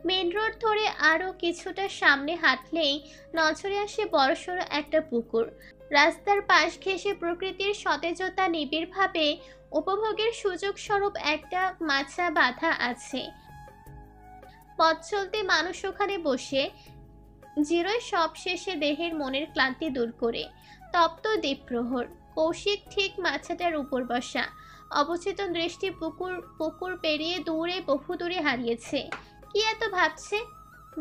মেইন রোড ধরে আরও কিছুটা সামনে হাঁটলেই নজরে আসে বড়সড় একটা পুকুর। রাস্তার পাশ ঘেঁষে প্রকৃতির সতেজতা নিবিড়ভাবে উপভোগের সুযোগ স্বরূপ একটা মাচা বাঁধা আছে। পথ চলতে মানুষ ওখানে বসে জিরোয় সব শেষে দেহের মনের ক্লান্তি দূর করে। তপ্ত দ্বীপ্রহর, কৌশিক ঠিক মাছাটার উপর বসা। অবচেতন দৃষ্টি পুকুর পেরিয়ে দূরে বহু দূরে হারিয়েছে। কি এত ভাবছে?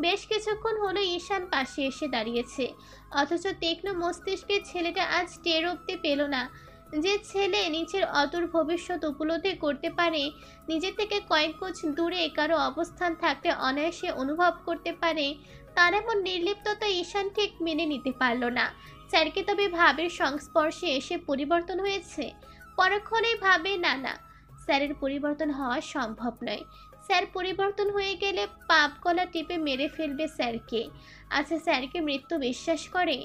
বেশ কিছুক্ষণ হলো ঈশান পাশে এসে দাঁড়িয়েছে, অথচ তীক্ষ্ণ মস্তিষ্কের ছেলেটা আজ টের অব্দি পেল না যে ছেলে নিজের অদূর ভবিষ্যৎ উপলব্ধি করতে পারে, নিজের থেকে কয়েক গজ দূরে কারো অবস্থান থাকতে অনায়াসে অনুভব করতে পারে, তার এমন নির্লিপ্ততা ঈশান ঠিক মেনে নিতে পারল না। স্যারকে তবে ভাবের সংস্পর্শে এসে পরিবর্তন হয়েছে? পরক্ষণেই ভাবে না না, স্যারের পরিবর্তন হওয়া সম্ভব নয়। স্যার পরিবর্তন হয়ে গেলে পাপ গলা টিপে মেরে ফেলবে স্যারকে। আচ্ছা, স্যারকে মৃত্যু বিশ্বাস করে?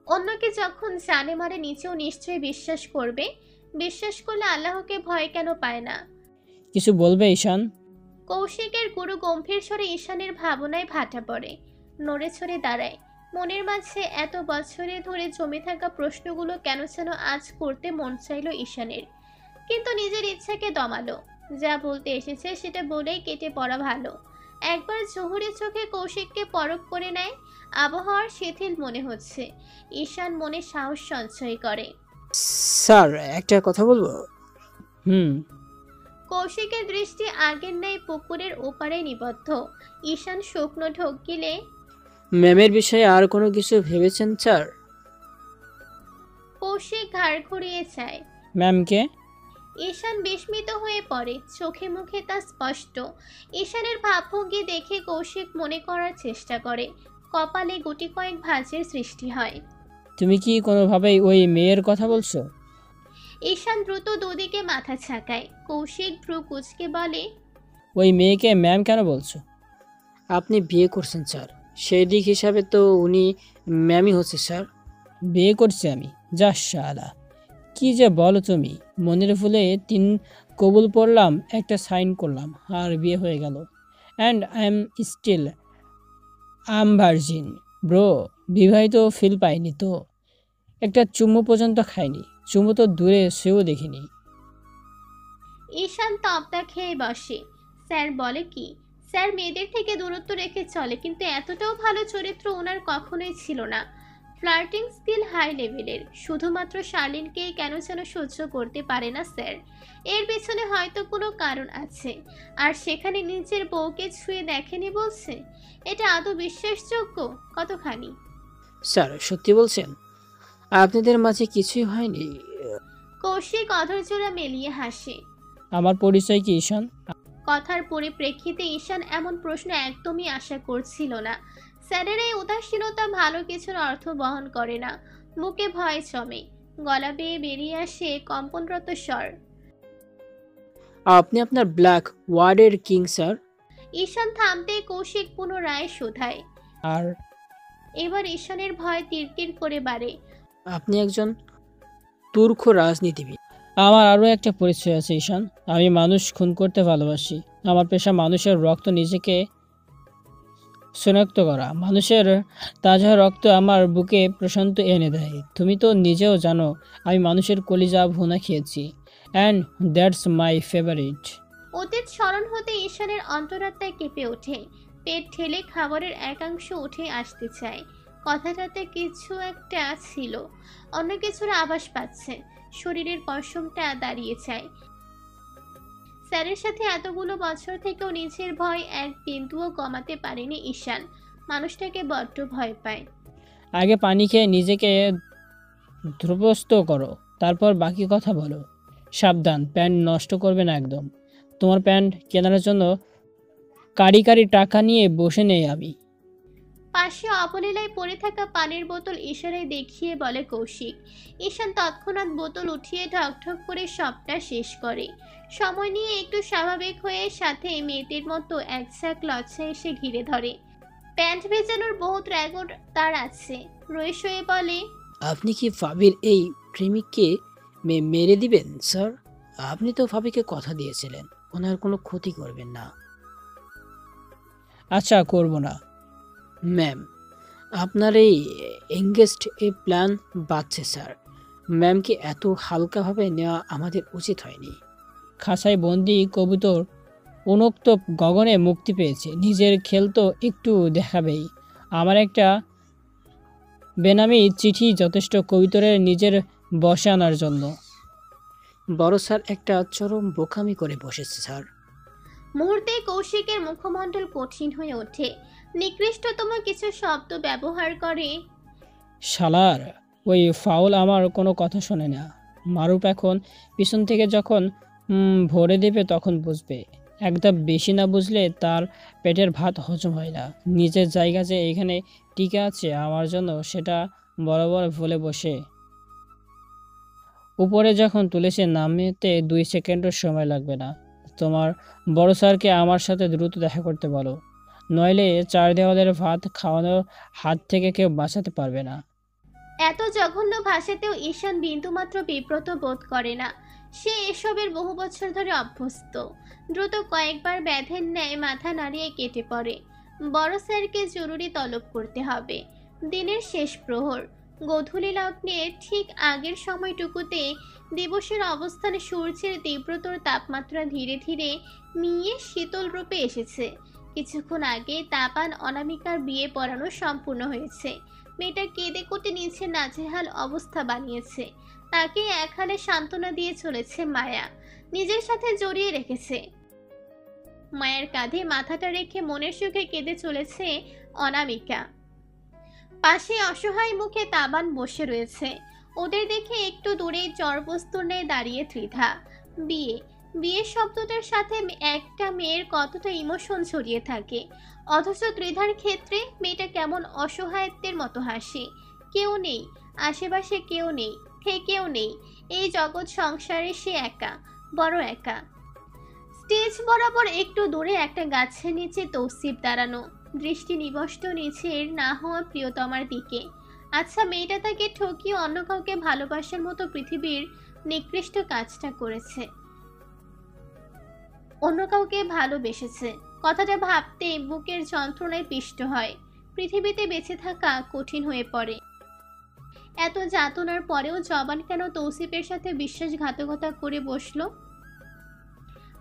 অন্যকে যখন জানে মারে নিচেও নিশ্চয়ই বিশ্বাস করবে। বিশ্বাস করলে আল্লাহকে ভয় কেন পায় না? কিছু বলবে ঈশান? কৌশিকের গুরু গম্ভীর স্বরে ঈশানের ভাবনায় ভাটা পড়ে, নড়ে ছড়ে দাঁড়ায়। মনের মাঝে এত বছরে ধরে জমে থাকা প্রশ্নগুলো কেন যেন আজ করতে মন চাইল ঈশানের, কিন্তু নিজের ইচ্ছাকে দমালো। যা বলতে এসেছে সেটা বলেই কেটে পড়া ভালো। একবার জহুরি চোখে কৌশিককে পরখ করে নেয়। আবহাওয়ার শিথিল মনে হচ্ছে। ঈশান মনে সাহস সঞ্চয় করে। স্যার, একটা কথা বলবো? কৌশিকের দৃষ্টি আগের ন্যায় পুকুরের ওপারে নিবদ্ধ। ঈশান শুকনো ঢোক গিলে, ম্যামের বিষয়ে আর কোনো কিছু ভেবেছেন স্যার? কৌশিক ঘাড় ঘুরিয়ে চায়। ম্যামকে? ঈশান বিস্মিত হয়ে পড়ে, চোখে মুখে তা স্পষ্ট। ঈশানের ভাবভঙ্গি দেখে কৌশিক মনে করার চেষ্টা করে। কপালে গুটি কয়েক ভাঁজের সৃষ্টি হয়। তুমি কি কোনোভাবেই ওই মেয়ের কথা বলছো? ঈশান দ্রুত দুদিকে মাথা ছাকায়। কৌশিক ভ্রু কুঁচকে বলে, ওই মেয়েকে ম্যাম কেন বলছো? আপনি বিয়ে করছেন স্যার, সেই দিক হিসাবে তো উনি ম্যামই হচ্ছে স্যার। বিয়ে করছি আমি? যা শালা, কি যে বলো তুমি! মনের ভুলে 3 কবুল পড়লাম, একটা সাইন করলাম, আর বিয়ে হয়ে গেল। And I am still virgin bro. বিবাহিত ফিল পাইনি তো, একটা চুমু পর্যন্ত খাইনি। চুমু তো দূরে সেও দেখিনি। ঈশান তপ্তা খেয়ে বসে। স্যার বলে কি? স্যার মেয়েদের থেকে দূরত্ব রেখে চলে, কিন্তু এতটাও ভালো চরিত্র ওনার কখনোই ছিল না। ফ্লার্টিং স্কিল হাই লেভেলের। শুধুমাত্র শার্লিনকেই কেন যেন সহ্য করতে পারে না স্যার। এর পেছনে হয়তো কোনো কারণ আছে। আর সেখানে নিজের বউকে ছুঁয়ে দেখেনি বলছে, এটা আদৌ বিশ্বাসযোগ্য? কতখানি? স্যার, সত্যি বলছেন? আপনাদের মাঝে কিছুই হয়নি? কৌশিক অধৈর্যরা মেলিয়ে হাসে। আমার পরিচয় কি ঈশান? কথার পরিপ্রেক্ষিতে ঈশান এমন প্রশ্ন একদমই আশা করছিল না। স্যারের এই উদাসীনতা ভালো কিছুর অর্থ বহন করে না। বুকে ভয় জমে, গলা বেয়ে বেরিয়ে আসে কম্পনরত স্বর। আপনি আপনার ব্ল্যাক ওয়ার্ডের কিং স্যার। ঈশান থামতে কৌশিক পুনরায় শোধায়। আর এবার ঈশানের ভয় তীর করে বাড়ে। আপনি একজন তুর্ক রাজনীতিবিদ। আমার আরও একটা পরিচয় আছে ঈশান। আমি মানুষ খুন করতে ভালোবাসি। আমার পেশা মানুষের রক্ত নিজেকে শনাক্ত করা। মানুষের তাজা রক্ত আমার বুকে প্রশান্ত এনে দেয়। তুমি তো নিজেও জানো আমি মানুষের কলিজা ভুনা খেয়েছি, অ্যান্ড দ্যাটস মাই ফেভারিট। অতীত স্মরণ হতে ঈশানের অন্তরাত্মায় কেঁপে ওঠে। পেট ঠেলে খাবারের একাংশ উঠে আসতে চায়। কথাটাতে কিছু একটা ছিল, অন্য কিছুর আভাস পাচ্ছে। শরীরের পশমটা দাঁড়িয়ে যায়। স্যারের সাথে এতগুলো বছর থেকেও নিজের ভয় এক বিন্দুও কমাতে পারেনি ঈশান। মানুষটাকে বড্ড ভয় পায়। আগে পানি খেয়ে নিজেকে ধ্রুবস্ত করো, তারপর বাকি কথা বলো। সাবধান, প্যান্ট নষ্ট করবে না একদম। তোমার প্যান্ট কেনার জন্য কারি টাকা নিয়ে বসে নেই আমি। পাশে অবলীলায় পড়ে থাকা পানির বোতল ইশারায় দেখিয়ে বলে কৌশিক। ঈশান তৎক্ষণাৎ বোতল উঠিয়ে ঢকঢক করে সবটা শেষ করে। সময় নিয়ে একটু স্বাভাবিক হয়ে সাথে মেয়েটির মতো একঝাঁক লজ্জা এসে ঘিরে ধরে। প্যান্ট ভেজানোর বহুত রেকর্ড তার আছে। রয়ে শয়ে বলে, আপনি কি ফাবির এই প্রেমিককে মেরে দিবেন স্যার? আপনি তো ফাবিকে কথা দিয়েছিলেন ওনার কোনো ক্ষতি করবেন না। আচ্ছা, করব না ম্যাম। আপনার এই এঙ্গেজড এই প্ল্যান বাড়ছে স্যার। ম্যামকে এত হালকাভাবে নেওয়া আমাদের উচিত হয়নি। খাঁচায় বন্দি কবুতর উন্মুক্ত গগনে মুক্তি পেয়েছে। নিজের খেল তো একটু দেখাবেই। আমার একটা বেনামি চিঠি যথেষ্ট কবুতরের নিজের বশে আনার জন্য। বড় স্যার একটা চরম বোকামি করে বসেছে স্যার। মুহূর্তে কৌশিকের মুখমণ্ডল কঠিন হয়ে ওঠে। নিকৃষ্টতম কিছু শব্দ ব্যবহার করে। শালার ওই ফাউল আমার কোনো কথা শোনে না। মারুফ এখন পিছন থেকে যখন ভরে দেবে তখন বুঝবে। একদম বেশি না বুঝলে তার পেটের ভাত হজম হয় না। নিজের জায়গা যে এখানে টিকে আছে আমার জন্য, সেটা বরাবর ভুলে বসে। উপরে যখন তুলেছে নামতে 2 সেকেন্ডও সময় লাগবে না। তোমার বড় স্যারকে আমার সাথে দ্রুত দেখা করতে বলো, নইলে 4 দেওয়ালের ভাত খাওয়ানোর হাত থেকে কেউ বাঁচাতে পারবে না। এত জঘন্য ভাষাতেও ঈশান বিন্দুমাত্র বিব্রত বোধ করে না। সে এসবের বহু বছর ধরে অভ্যস্ত। দ্রুত কয়েকবার ব্যাধের ন্যায় মাথা নাড়িয়ে কেটে পড়ে। বড় স্যারকে জরুরি তলব করতে হবে। দিনের শেষ প্রহর, গোধূলি লগ্নে ঠিক আগের সময়টুকুতে দিবসের অবস্থানে সূর্যের তীব্রতর তাপমাত্রা ধীরে ধীরে মিয়ে শীতল রূপে এসেছে। কিছুক্ষণ আগে তাপান অনামিকার বিয়ে পড়ানো সম্পূর্ণ হয়েছে। মেয়েটা কেঁদে কুটে নিচে নাজেহাল অবস্থা বানিয়েছে। তাকে একহালে সান্ত্বনা দিয়ে চলেছে মায়া, নিজের সাথে জড়িয়ে রেখেছে। মায়ের কাঁধে মাথাটা রেখে মনের সুখে কেঁদে চলেছে অনামিকা। পাশে অসহায় মুখে তাবান বসে রয়েছে। ওদের দেখে একটু দূরে জড়বস্তুর ন্যায় দাঁড়িয়ে ত্রিধা। বিয়ে বিয়ে শব্দটার সাথে একটা মেয়ের কতটা ইমোশন ছড়িয়ে থাকে, অথচ ত্রিধার ক্ষেত্রে মেয়েটা কেমন অসহায়ত্বের মতো হাসে। কেউ নেই আশেপাশে, কেউ নেই, থেকেও নেই এই জগৎ সংসারে। সে একা, বড় একা। স্টেজ বরাবর একটু দূরে একটা গাছের নিচে তৌসিফ দাঁড়ানো, দৃষ্টি নিবষ্ট নিচের না হওয়া প্রিয়তমার দিকে। আচ্ছা, মেয়েটা তাকে ঠকিয়ে অন্য কাউকে ভালোবাসার মতো পৃথিবীর নিকৃষ্ট কাজটা করেছে, অন্য কাউকে ভালোবেসেছে। কথাটা ভাবতে বুকের যন্ত্রণায় পিষ্ট হয়। পৃথিবীতে বেঁচে থাকা কঠিন হয়ে পড়ে। এত যাতনার পরেও জবান কেন তৌসিফের সাথে বিশ্বাসঘাতকতা করে বসলো?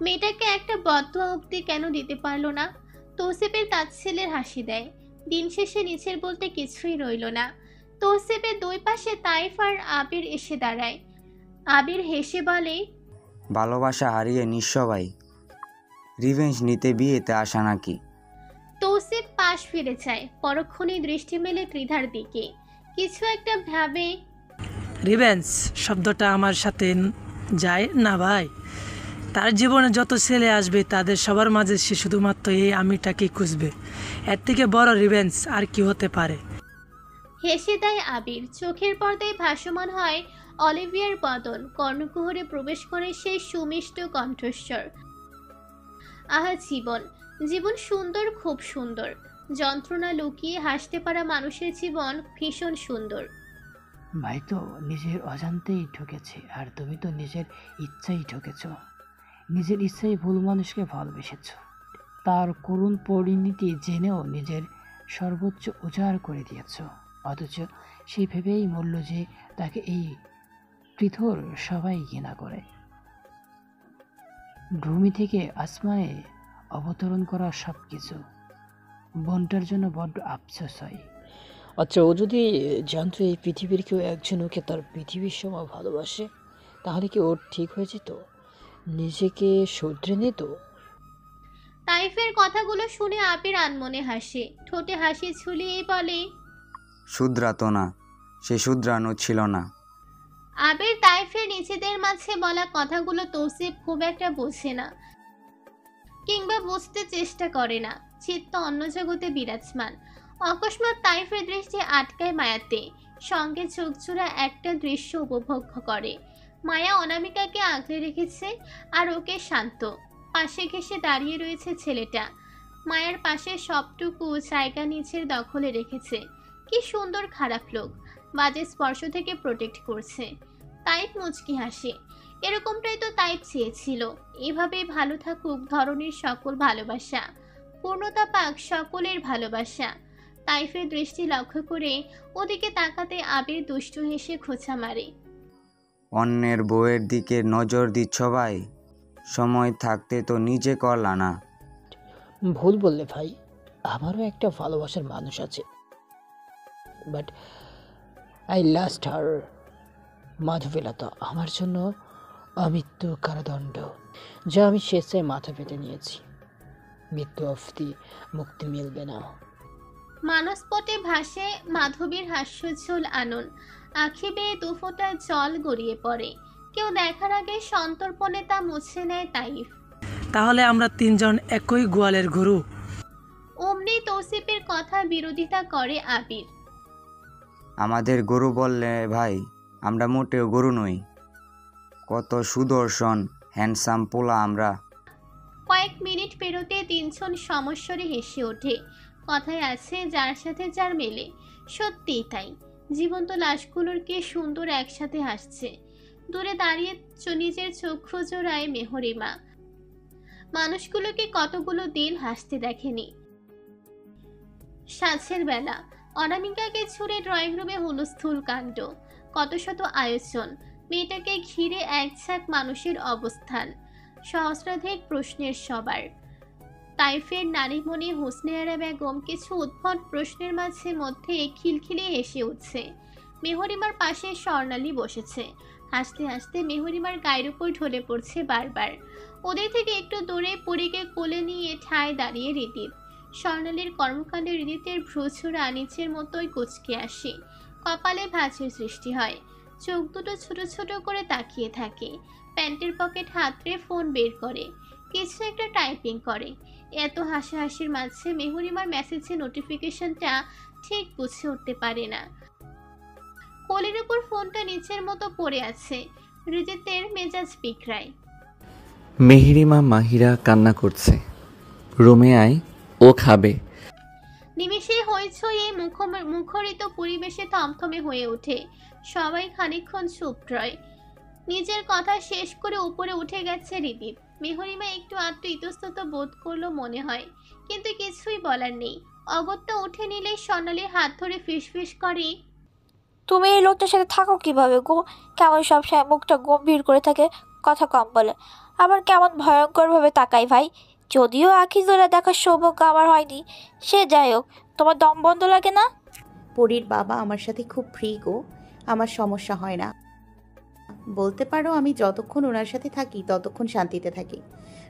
মেয়েটাকে একটা বদদোয়া অব্দি কেন দিতে পারলো না? তৌসিফের তাচ্ছিল্যের হাসি দেয়। দিন শেষে নিচের বলতে কিছুই রইল না। তৌসিফের দুই পাশে তাইফ আর আবির এসে দাঁড়ায়। আবির হেসে বলে, ভালোবাসা হারিয়ে নিঃসবাই, রিভেঞ্জ নিতে বিয়েতে আসা নাকি? তৌসিফ পাশ ফিরে যায়। পরক্ষণেই দৃষ্টি মেলে ত্রিধার দিকে, কিছু একটা ভাবে। রিভেঞ্জ শব্দটা আমার সাথে যায় না ভাই। তার জীবনে যত ছেলে আসবে তাদের সবার মাঝে সে শুধুমাত্র এই আমিটাকে খুঁজবে। এর থেকে বড় রিভেঞ্জ আর কি হতে পারে? হেসে দেয় আবির। চোখের পর্দায় ভাসমান হয় অলিভিয়ার বদন। কর্ণকুহরে প্রবেশ করে সেই সুমিষ্ট কণ্ঠস্বর। আহা জীবন, জীবন সুন্দর, খুব সুন্দর। যন্ত্রণা লুকিয়ে হাসতে পারা মানুষের জীবন ভীষণ সুন্দর। ভাই তো নিজের অজান্তেই ঠকেছে, আর তুমি তো নিজের ইচ্ছাই ঠকেছ। নিজের ইচ্ছাই ভুল মানুষকে ভালোবেসেছ। তার করুণ পরিণতি জেনেও নিজের সর্বোচ্চ উজাড় করে দিয়েছ। অথচ সেই ভেবেই মূল্য যে তাকে এই পৃথর সবাই ঘৃণা করে। ভূমি থেকে আসমানে অবতরণ করা সব কিছু বোনটার জন্য বড্ড আফসোস হয়। আচ্ছা, ও যদি জানতো এই পৃথিবীর কেউ একজন ওকে তার পৃথিবীর সময় ভালোবাসে, তাহলে কি ওর ঠিক হয়ে যেত? নিজেকে শুধরে নিত? তাইফের কথাগুলো শুনে আবির আনমনে হাসে। ঠোঁটে হাসি ঝুলিয়ে বলে, শুধরাতো না, সে শুধরানো ছিল না। আবির তাইফের নিজেদের মাঝে বলা কথাগুলো তৌসিফ খুব একটা বোঝে না, কিংবা বুঝতে চেষ্টা করে না। চিত্ত অন্য জগতে বিরাজমান। অকস্মাৎ তাইফের দৃষ্টি আটকায় মায়াতে। সঙ্গে চোখজোড়া একটা দৃশ্য উপভোগ করে। মায়া অনামিকাকে আগলে রেখেছে আর ওকে শান্ত। পাশে ঘেঁষে দাঁড়িয়ে রয়েছে ছেলেটা। মায়ার পাশে সবটুকু জায়গা নিচের দখলে রেখেছে। কি সুন্দর খারাপ লোক, বাজে স্পর্শ থেকে প্রোটেক্ট করছে। তাইফ মুচকি হাসে। এরকমটাই তো তাইফ চেয়েছিল। এভাবেই ভালো থাকুক ধরনের সকল ভালোবাসা, পূর্ণতা পাক সকলের ভালোবাসা। তাইফের দৃষ্টি লক্ষ্য করে ওদিকে তাকাতে আবির দুষ্টু হেসে খোঁচা মারে। অন্যের বউয়ের দিকে নজর দিচ্ছ ভাই? সময় থাকতে তো নিজে করলা না। ভুল বললে ভাই, আমারও একটা ভালোবাসার মানুষ আছে, বাট আই লাস্ট হার। মাধবীলতা আমার জন্য আমৃত্যু কারাদণ্ড, যা আমি স্বেচ্ছায় মাথা পেতে নিয়েছি। মৃত্যু অবধি মুক্তি মিলবে না। মানসপটে ভাসে মাধবীর হাস্যোজ্জ্বল আনন। আখি বেয়ে দুফোঁটা জল গড়িয়ে পড়ে। কেউ দেখার আগে সন্তর্পণে তা মুছে নেয় তাইফ। তাহলে আমরা তিনজন একই গোয়ালের গরু। অমনি তৌসিফের কথা বিরোধিতা করে আবির। আমাদের গরু বললে ভাই, আমরা মোটেও গরু নই। কত সুদর্শন হ্যান্ডসাম পোলা আমরা। কয়েক মিনিট পেরোতে তিনজন সমস্বরে হেসে ওঠে। কথায় আছে যার সাথে যার মেলে, সত্যিই তাই। জীবন্ত লাশগুলোর কি সুন্দর একসাথে হাসছে। দূরে দাঁড়িয়ে নিজের চক্ষু জোড়ায় মেহরিমা। মানুষগুলোকে কতগুলো দিন হাসতে দেখেনি। সাঁঝের বেলা অনামিকাকে ছুড়ে ড্রয়িং রুমে হুলস্থুল কাণ্ড, কত শত আয়োজন, মেয়েটাকে ঘিরে এক ঝাঁক মানুষের অবস্থান, সহস্রাধিক প্রশ্নের সবার। তাইফের নারীমণি হোসনে বেগম কিছু উদ্ভট প্রশ্নের মাঝে মধ্যে খিলখিলিয়ে হেসে উঠছে। মেহরিমার পাশে স্বর্ণালী বসেছে। হাসতে হাসতে মেহরিমার গায়ের উপর ঢলে পড়ছে বারবার। ওদের থেকে একটু দূরে পরীকে কোলে নিয়ে ঠায় দাঁড়িয়ে রিদিত। স্বর্ণালীর কর্মকাণ্ডে রিদিতের ভ্রুচূড়া নিচের মতোই কুচকে আসে। কপালে ভাঁজের সৃষ্টি হয়। চোখ দুটো ছোট ছোট করে তাকিয়ে থাকে। প্যান্টের পকেট হাতড়ে ফোন বের করে কিছু একটা টাইপিং করে। এত হাসাহাসির মাঝে মেহরিমার মেসেজের নোটিফিকেশনটা ঠিক বুঝে উঠতে পারে না। কোলের উপর ফোনটা নিচের মতো পড়ে আছে। রিদিতের মেজাজ বিগড়ায়। মেহরিমা মাহিরা কান্না করছে, রুমে আয়, ও খাবে। নিমেষে হইচই মুখরিত পরিবেশে থমথমে হয়ে ওঠে। সবাই খানিকক্ষণ চুপ রয়। নিজের কথা শেষ করে উপরে উঠে গেছে রিদিত। মেহরিমা একটু আধটু ইতস্তত বোধ করলো মনে হয়, কিন্তু কিছুই বলার নেই। অগত্যা উঠে নিলে স্বর্ণালীর হাত ধরে ফিসফিস করে, তুমি এই লোকটার সাথে থাকো কিভাবে গো? কেমন সবসময় মুখটা গম্ভীর করে থাকে, কথা কম বলে, আবার কেমন ভয়ঙ্করভাবে তাকাই ভাই। যদিও আখি জোড়া দেখার সৌভাগ্য আমার হয়নি, সে যাই হোক, তোমার দম বন্ধ লাগে না? পরীর বাবা আমার সাথে খুব ফ্রি গো, আমার সমস্যা হয় না। বলতে পারো আমি যতক্ষণ ওনার সাথে থাকি ততক্ষণ শান্তিতে থাকি।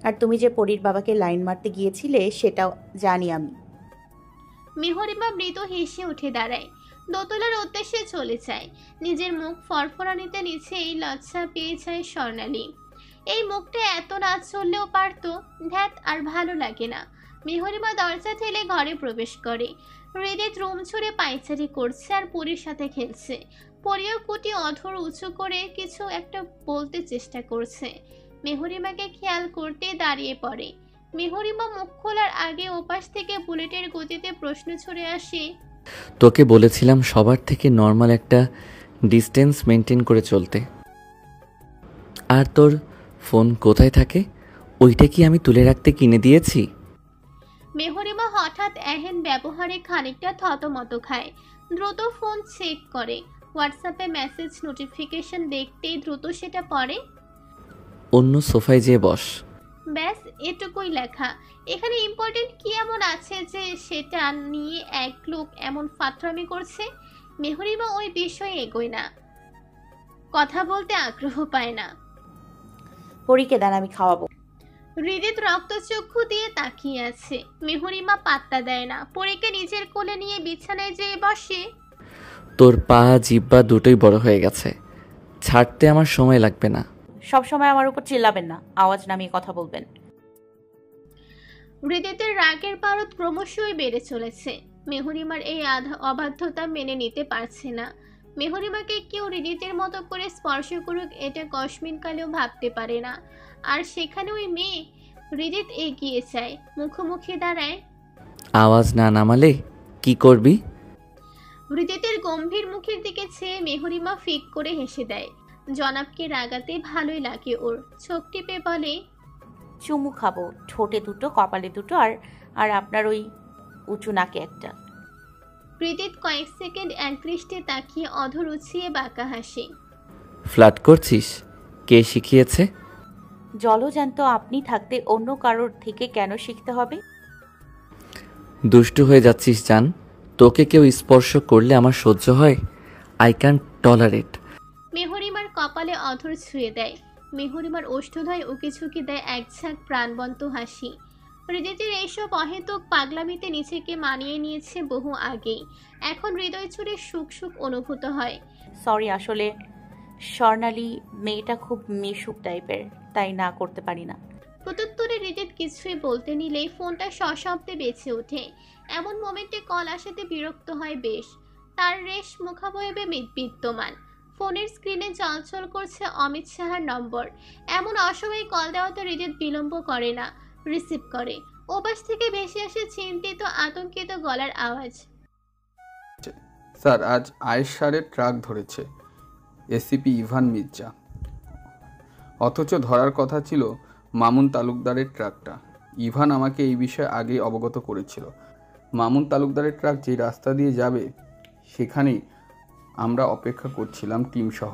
আর তুমি যে পরীর বাবাকে লাইন মারতে গিয়েছিলে সেটাও জানি আমি। মেহরিমা মৃদু হেসে উঠে দাঁড়ায়। দোতলার উদ্দেশ্যে চলে যায়। নিজের মুখ ফরফরানিতে নিচেই লজ্জা পেয়ে যায় স্বর্ণালী। এই মুখটা এত না চললেও পারতো। ধ্যাত, আর ভালো লাগে না। মেহরিমা দরজা ঠেলে ঘরে প্রবেশ করে। হৃদিত রুম ছুঁড়ে পায়চারি করছে আর পরীর সাথে খেলছে। পরীও কুটি অধর উঁচু করে কিছু একটা বলতে চেষ্টা করছে। মেহরিমাকে খেয়াল করতে দাঁড়িয়ে পড়ে। মেহরিমা মুখ খোলার আগে ওপাশ থেকে বুলেটের গতিতে প্রশ্ন ছুড়ে আসে, তোকে বলেছিলাম সবার থেকে নর্মাল একটা ডিস্টেন্স মেনটেন করে চলতে। আর তোর ফোন কোথায় থাকে? ওইটা কি আমি তুলে রাখতে কিনে দিয়েছি? মেহরিমা হঠাৎ এহেন ব্যবহারে খানিকটা থতমত খায়। দ্রুত ফোন চেক করে। হোয়াটসঅ্যাপে মেসেজ নোটিফিকেশন দেখতেই দ্রুত সেটা পড়ে। অন্য সোফায় যেয়ে বস। ব্যাস, এটুকুই লেখা। এখানে ইম্পর্টেন্ট কি এমন আছে যে সেটা নিয়ে এক লোক এমন ফাতরামি করছে? মেহরিমা ওই বিষয়ে এগোয় না, কথা বলতে আগ্রহ পায় না। পরীকে দেন, আমি খাওয়াবো। হৃদিত রক্তচক্ষু দিয়ে তাকিয়ে আছে। মেহরিমা পাত্তা দেয় না। পরীকে নিজের কোলে নিয়ে বিছানায় যেয়ে বসে। তোর পা জিহ্বা দুটোই বড় হয়ে গেছে, ছাড়তে আমার সময় লাগবে না। সব সময় আমার উপর চিল্লাবেন না, আওয়াজ নামিয়ে কথা বলবেন। হৃদিতের রাগের পারদ ক্রমশই বেড়ে চলেছে। মেহরিমার এই অবাধ্যতা মেনে নিতে পারছে না। মেহরিমাকে কেউ হৃদিতের মতো করে স্পর্শ করুক এটা কসমিন কালেও ভাবতে পারে না। আর সেখানে ওই মেয়ে। হৃদিত এগিয়ে যায়, মুখোমুখি দাঁড়ায়। আওয়াজ না নামালে কি করবি? হৃদিতের গম্ভীর মুখের দিকে চেয়ে মেহরিমা ফিক করে হেসে দেয়। জনাবকে রাগাতে ভালোই লাগে ওর। চোখ টিপে বলে, চুমু খাবো, ঠোঁটে দুটো, কপালে দুটো, আর আপনার ওই উঁচু নাকে একটা। হৃদিত কয়েক সেকেন্ড একদৃষ্টে তাকিয়ে অধর উছিয়ে বাঁকা হাসে। ফ্লার্ট করছিস? কে শিখিয়েছে? জলজ্যান্ত আপনি থাকতে অন্য কারোর থেকে কেন শিখতে হবে? দুষ্টু হয়ে যাচ্ছিস জান। তোকে কেউ স্পর্শ করলে আমার সহ্য হয়? I can tolerate. মেহরিমার কপালে অধর ছুঁয়ে দেয়। মেহরিমার ওষ্ঠধয় উকি ঝুঁকি দেয় এক ঝাঁক প্রাণবন্ত হাসি। হৃদিতের এইসব অহেতুক পাগলামিতে নিজেকে মানিয়ে নিয়েছে বহু আগেই। এখন হৃদয় ছুঁড়ে সুখ সুখ অনুভূত হয়। সরি, আসলে স্বর্ণালী মেয়েটা খুব মিশুক টাইপের, তাই না করতে পারি না। প্রত্যুত্তরে হৃদিত কিছুই বলতে নিলেই ফোনটা সশব্দে বেঁচে ওঠে। এমন মোমেন্টে কল আসাতে বিরক্ত হয় বেশ। তার রেশ মুখাবয়বে বিদ্যমান। ফোনের স্ক্রিনে চলচল করছে অমিত সাহার নম্বর। এমন অসময়ে কল দেওয়াতে হৃদিত বিলম্ব করে না, রিসিভ করে। ওপাশ থেকে ভেসে আসে চিন্তিত আতঙ্কিত গলার আওয়াজ। স্যার, আজ আয়েশারের ট্রাক ধরেছে এসিপি ইভান মির্জা, অথচ ধরার কথা ছিল মামুন তালুকদারের ট্রাকটা। ইভান আমাকে এই বিষয়ে আগেই অবগত করেছিল। মামুন তালুকদারের ট্রাক যে রাস্তা দিয়ে যাবে সেখানেই আমরা অপেক্ষা করছিলাম টিমসহ,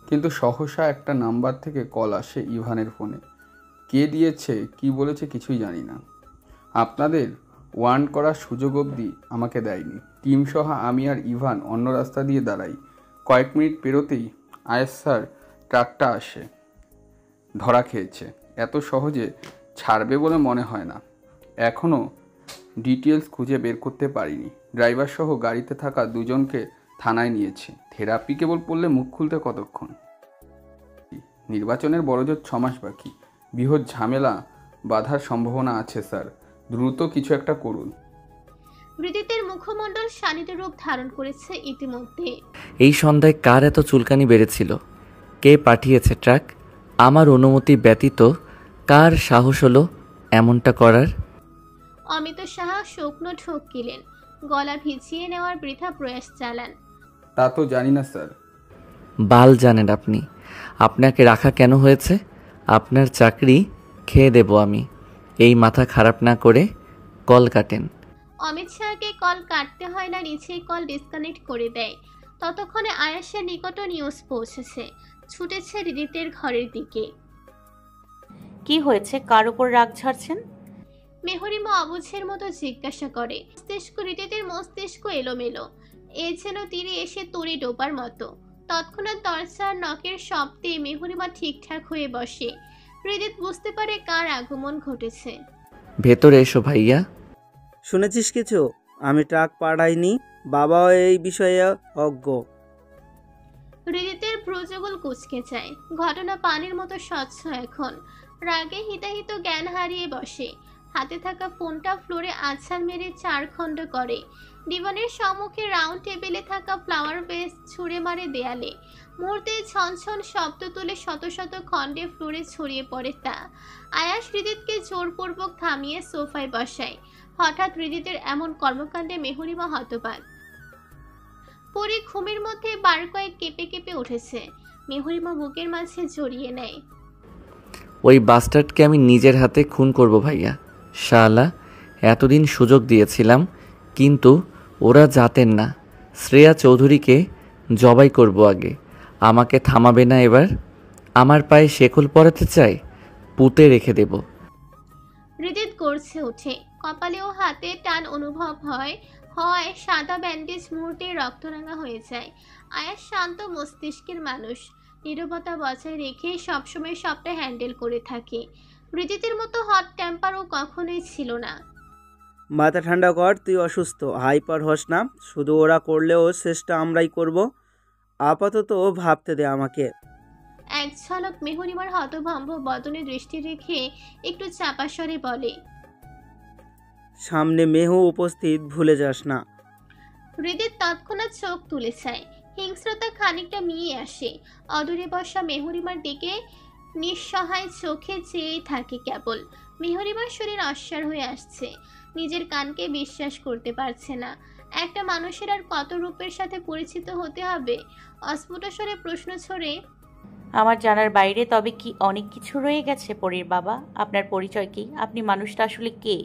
কিন্তু সহসা একটা নাম্বার থেকে কল আসে ইভানের ফোনে। কে দিয়েছে, কি বলেছে কিছুই জানি না। আপনাদের ওয়ার্ন করার সুযোগ অবধি আমাকে দেয়নি। টিমসহ আমি আর ইভান অন্য রাস্তা দিয়ে দাঁড়াই। কয়েক মিনিট পেরোতেই আয়েশার ট্রাকটা আসে। ধরা খেয়েছে, এত সহজে ছাড়বে বলে মনে হয় না। এখনও ডিটেলস খুঁজে বের করতে পারিনি। ড্রাইভার সহ গাড়িতে থাকা দুজনকে থানায় নিয়েছি। থেরাপি কেবল পড়লে মুখ খুলতে কতক্ষণ? নির্বাচনের বড়জোর 6 মাস বাকি। বৃহৎ ঝামেলা বাধার সম্ভাবনা আছে স্যার, দ্রুত কিছু একটা করুন। হৃদিতের মুখমণ্ডল শানিত রূপ ধারণ করেছে ইতিমধ্যে। এই সন্ধ্যায় কার এত চুলকানি বেড়েছিল? কে পাঠিয়েছে ট্রাক? আমার অনুমতি ব্যতীত কার সাহস হলো এমনটা করার? অমিত সাহা শুকনো ঠকিলেন, গলা ভিজিয়ে নেওয়ার বৃথা প্রয়াস চালান। তা তো জানি না স্যার। বাল জানেন আপনি। আপনাকে রাখা কেন হয়েছে? আপনার চাকরি খেয়ে দেব আমি। এই মাথা খারাপ না করে কল কাটেন। অমিত শাহকে কল কাটতে হয় না, নিচেই কল ডিসকানেক্ট করে দেয়। ততক্ষণে আয়েশার নিকট নিউজ পৌঁছেছে। ছুটেছে হৃদিতের ঘরের দিকে। কি হয়েছে? কার উপর রাগ ঝাড়ছেন? মেহরিমা অবুঝের মতো জিজ্ঞাসা করে। মস্তিষ্ক হৃদিতের মস্তিষ্ক এলোমেলো। এ যেন তীরে এসে তরি ডোবার মতো। তৎক্ষণাৎ দরজার নখের শব্দে মেহরিমা ঠিকঠাক হয়ে বসে। হৃদিত বুঝতে পারে কার আগমন ঘটেছে। ভেতরে এসো ভাইয়া। শুনেছিস কিছু? আমি ট্রাক পাঠাইনি, বাবাও এই বিষয়ে অজ্ঞ। হৃদিতের ভ্রুযুগল কুঁচকে যায়। ঘটনা পানির মতো স্বচ্ছ এখন। রাগে হিতাহিত জ্ঞান হারিয়ে বসে। হাতে থাকা ফোনটা ফ্লোরে আছাড় মেরে 4 খণ্ড করে। দিবানের সম্মুখে রাউন্ড টেবিলে থাকা ফ্লাওয়ার বেস ছুঁড়ে মারে দেয়ালে। মুহূর্তে ছনছন শব্দ তুলে শত শত খণ্ডে ফ্লোরে ছড়িয়ে পড়ে তা। আয়াস হৃদিতকে জোরপূর্বক থামিয়ে সোফায় বসায়। হঠাৎ হৃদিতের এমন কর্মকাণ্ডে মেহরিমা হতবাক। পরে ঘুমের মধ্যে বার কয়েক কেঁপে কেঁপে উঠেছে। মেহরিমা বুকের মাঝে জড়িয়ে নেয়। ওই বাস্টার্ডকে আমি নিজের হাতে খুন করব ভাইয়া। শালা, এতদিন সুযোগ দিয়েছিলাম, কিন্তু ওরা জাতেন না। শ্রেয়া চৌধুরীকে জবাই করব আগে। আমাকে থামাবে না এবার? আমার পায়ে শেকল পরাতে চাই? পুঁতে রেখে দেব। হৃদিত গড়ছে ওঠে। কপালে ও হাতে টান অনুভব হয়। হয় সাদা ব্যান্ডেজ মুহূর্তে রক্তরাঙা হয়ে যায়। আয়াস শান্ত মস্তিষ্কের মানুষ। নীরবতা বজায় রেখে সবসময় সবটা হ্যান্ডেল করে থাকে। হৃদিতের মতো হট টেম্পার ও কখনোই ছিল না। মাথা ঠান্ডা কর, তুই অসুস্থ, হাইপার হস না। শুধু ওরা করলেও চেষ্টা আমরাই করব। আপাতত ভাবতে দে আমাকে। এক ঝলক মেহরিমার হতভম্ব বদনে দৃষ্টি রেখে একটু চাপা স্বরে বলে, সামনে মেহু উপস্থিত, ভুলে যাস না। হৃদিত তৎক্ষণাৎ চোখ তুলে চায়। হিংস্রতা খানিকটা মিয়ে আসে। অদূরে বসা মেহরিমার দিকে নিঃসহায় চোখে চেয়েই থাকে কেবল। মেহরিমার শরীর অস্বার হয়ে আসছে। নিজের কানকে বিশ্বাস করতে পারছে না। একটা মানুষের আর কত রূপের সাথে পরিচিত হতে হবে? অস্ফুট স্বরে প্রশ্ন ছড়ে, আমার জানার বাইরে তবে কি অনেক কিছু রয়ে গেছে পরীর বাবা? আপনার পরিচয় কি? আপনি মানুষটা আসলে কে?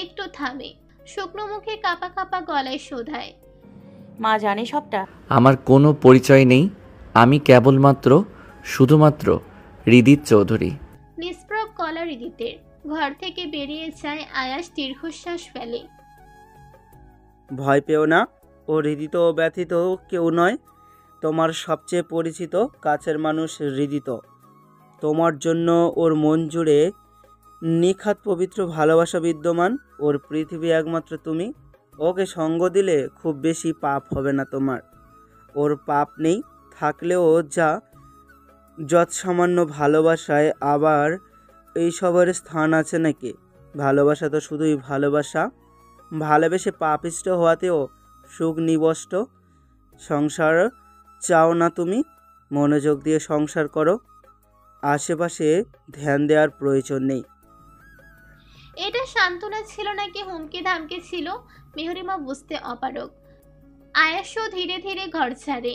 একটু থামে, শুকনো মুখে কাঁপা কাঁপা গলায় শোধায়, মা জানে সবটা? আমার কোনো পরিচয় নেই। আমি কেবলমাত্র শুধুমাত্র হৃদিত চৌধুরী। নিষ্প্রভ গলা হৃদিতের। ঘর থেকে বেরিয়ে যায় আয়াস দীর্ঘশ্বাস ফেলে। ভয় পেও না, ও হৃদিত ব্যথিত কেউ নয়। তোমার সবচেয়ে পরিচিত কাছের মানুষ হৃদিত। তোমার জন্য ওর মন জুড়ে নিখাত পবিত্র ভালোবাসা বিদ্যমান। ওর পৃথিবী একমাত্র তুমি। ওকে সঙ্গ দিলে খুব বেশি পাপ হবে না তোমার। ওর পাপ নেই, থাকলেও যা যৎসামান্য ভালোবাসায় আবার এই সবার স্থান আছে নাকি? ভালোবাসা তো শুধুই ভালোবাসা। ভালোবেসে পাপিষ্ট হওয়াতেও সুখ নিবষ্ট। সংসার চাও না তুমি? মনোযোগ দিয়ে সংসার করো। আশেপাশে ধ্যান দেওয়ার প্রয়োজন নেই। এটা সান্ত্বনা ছিল নাকি হুমকি ধামকি ছিল মেহরিমা বুঝতে অপারগ। আয়াসও ধীরে ধীরে ঘর ছাড়ে।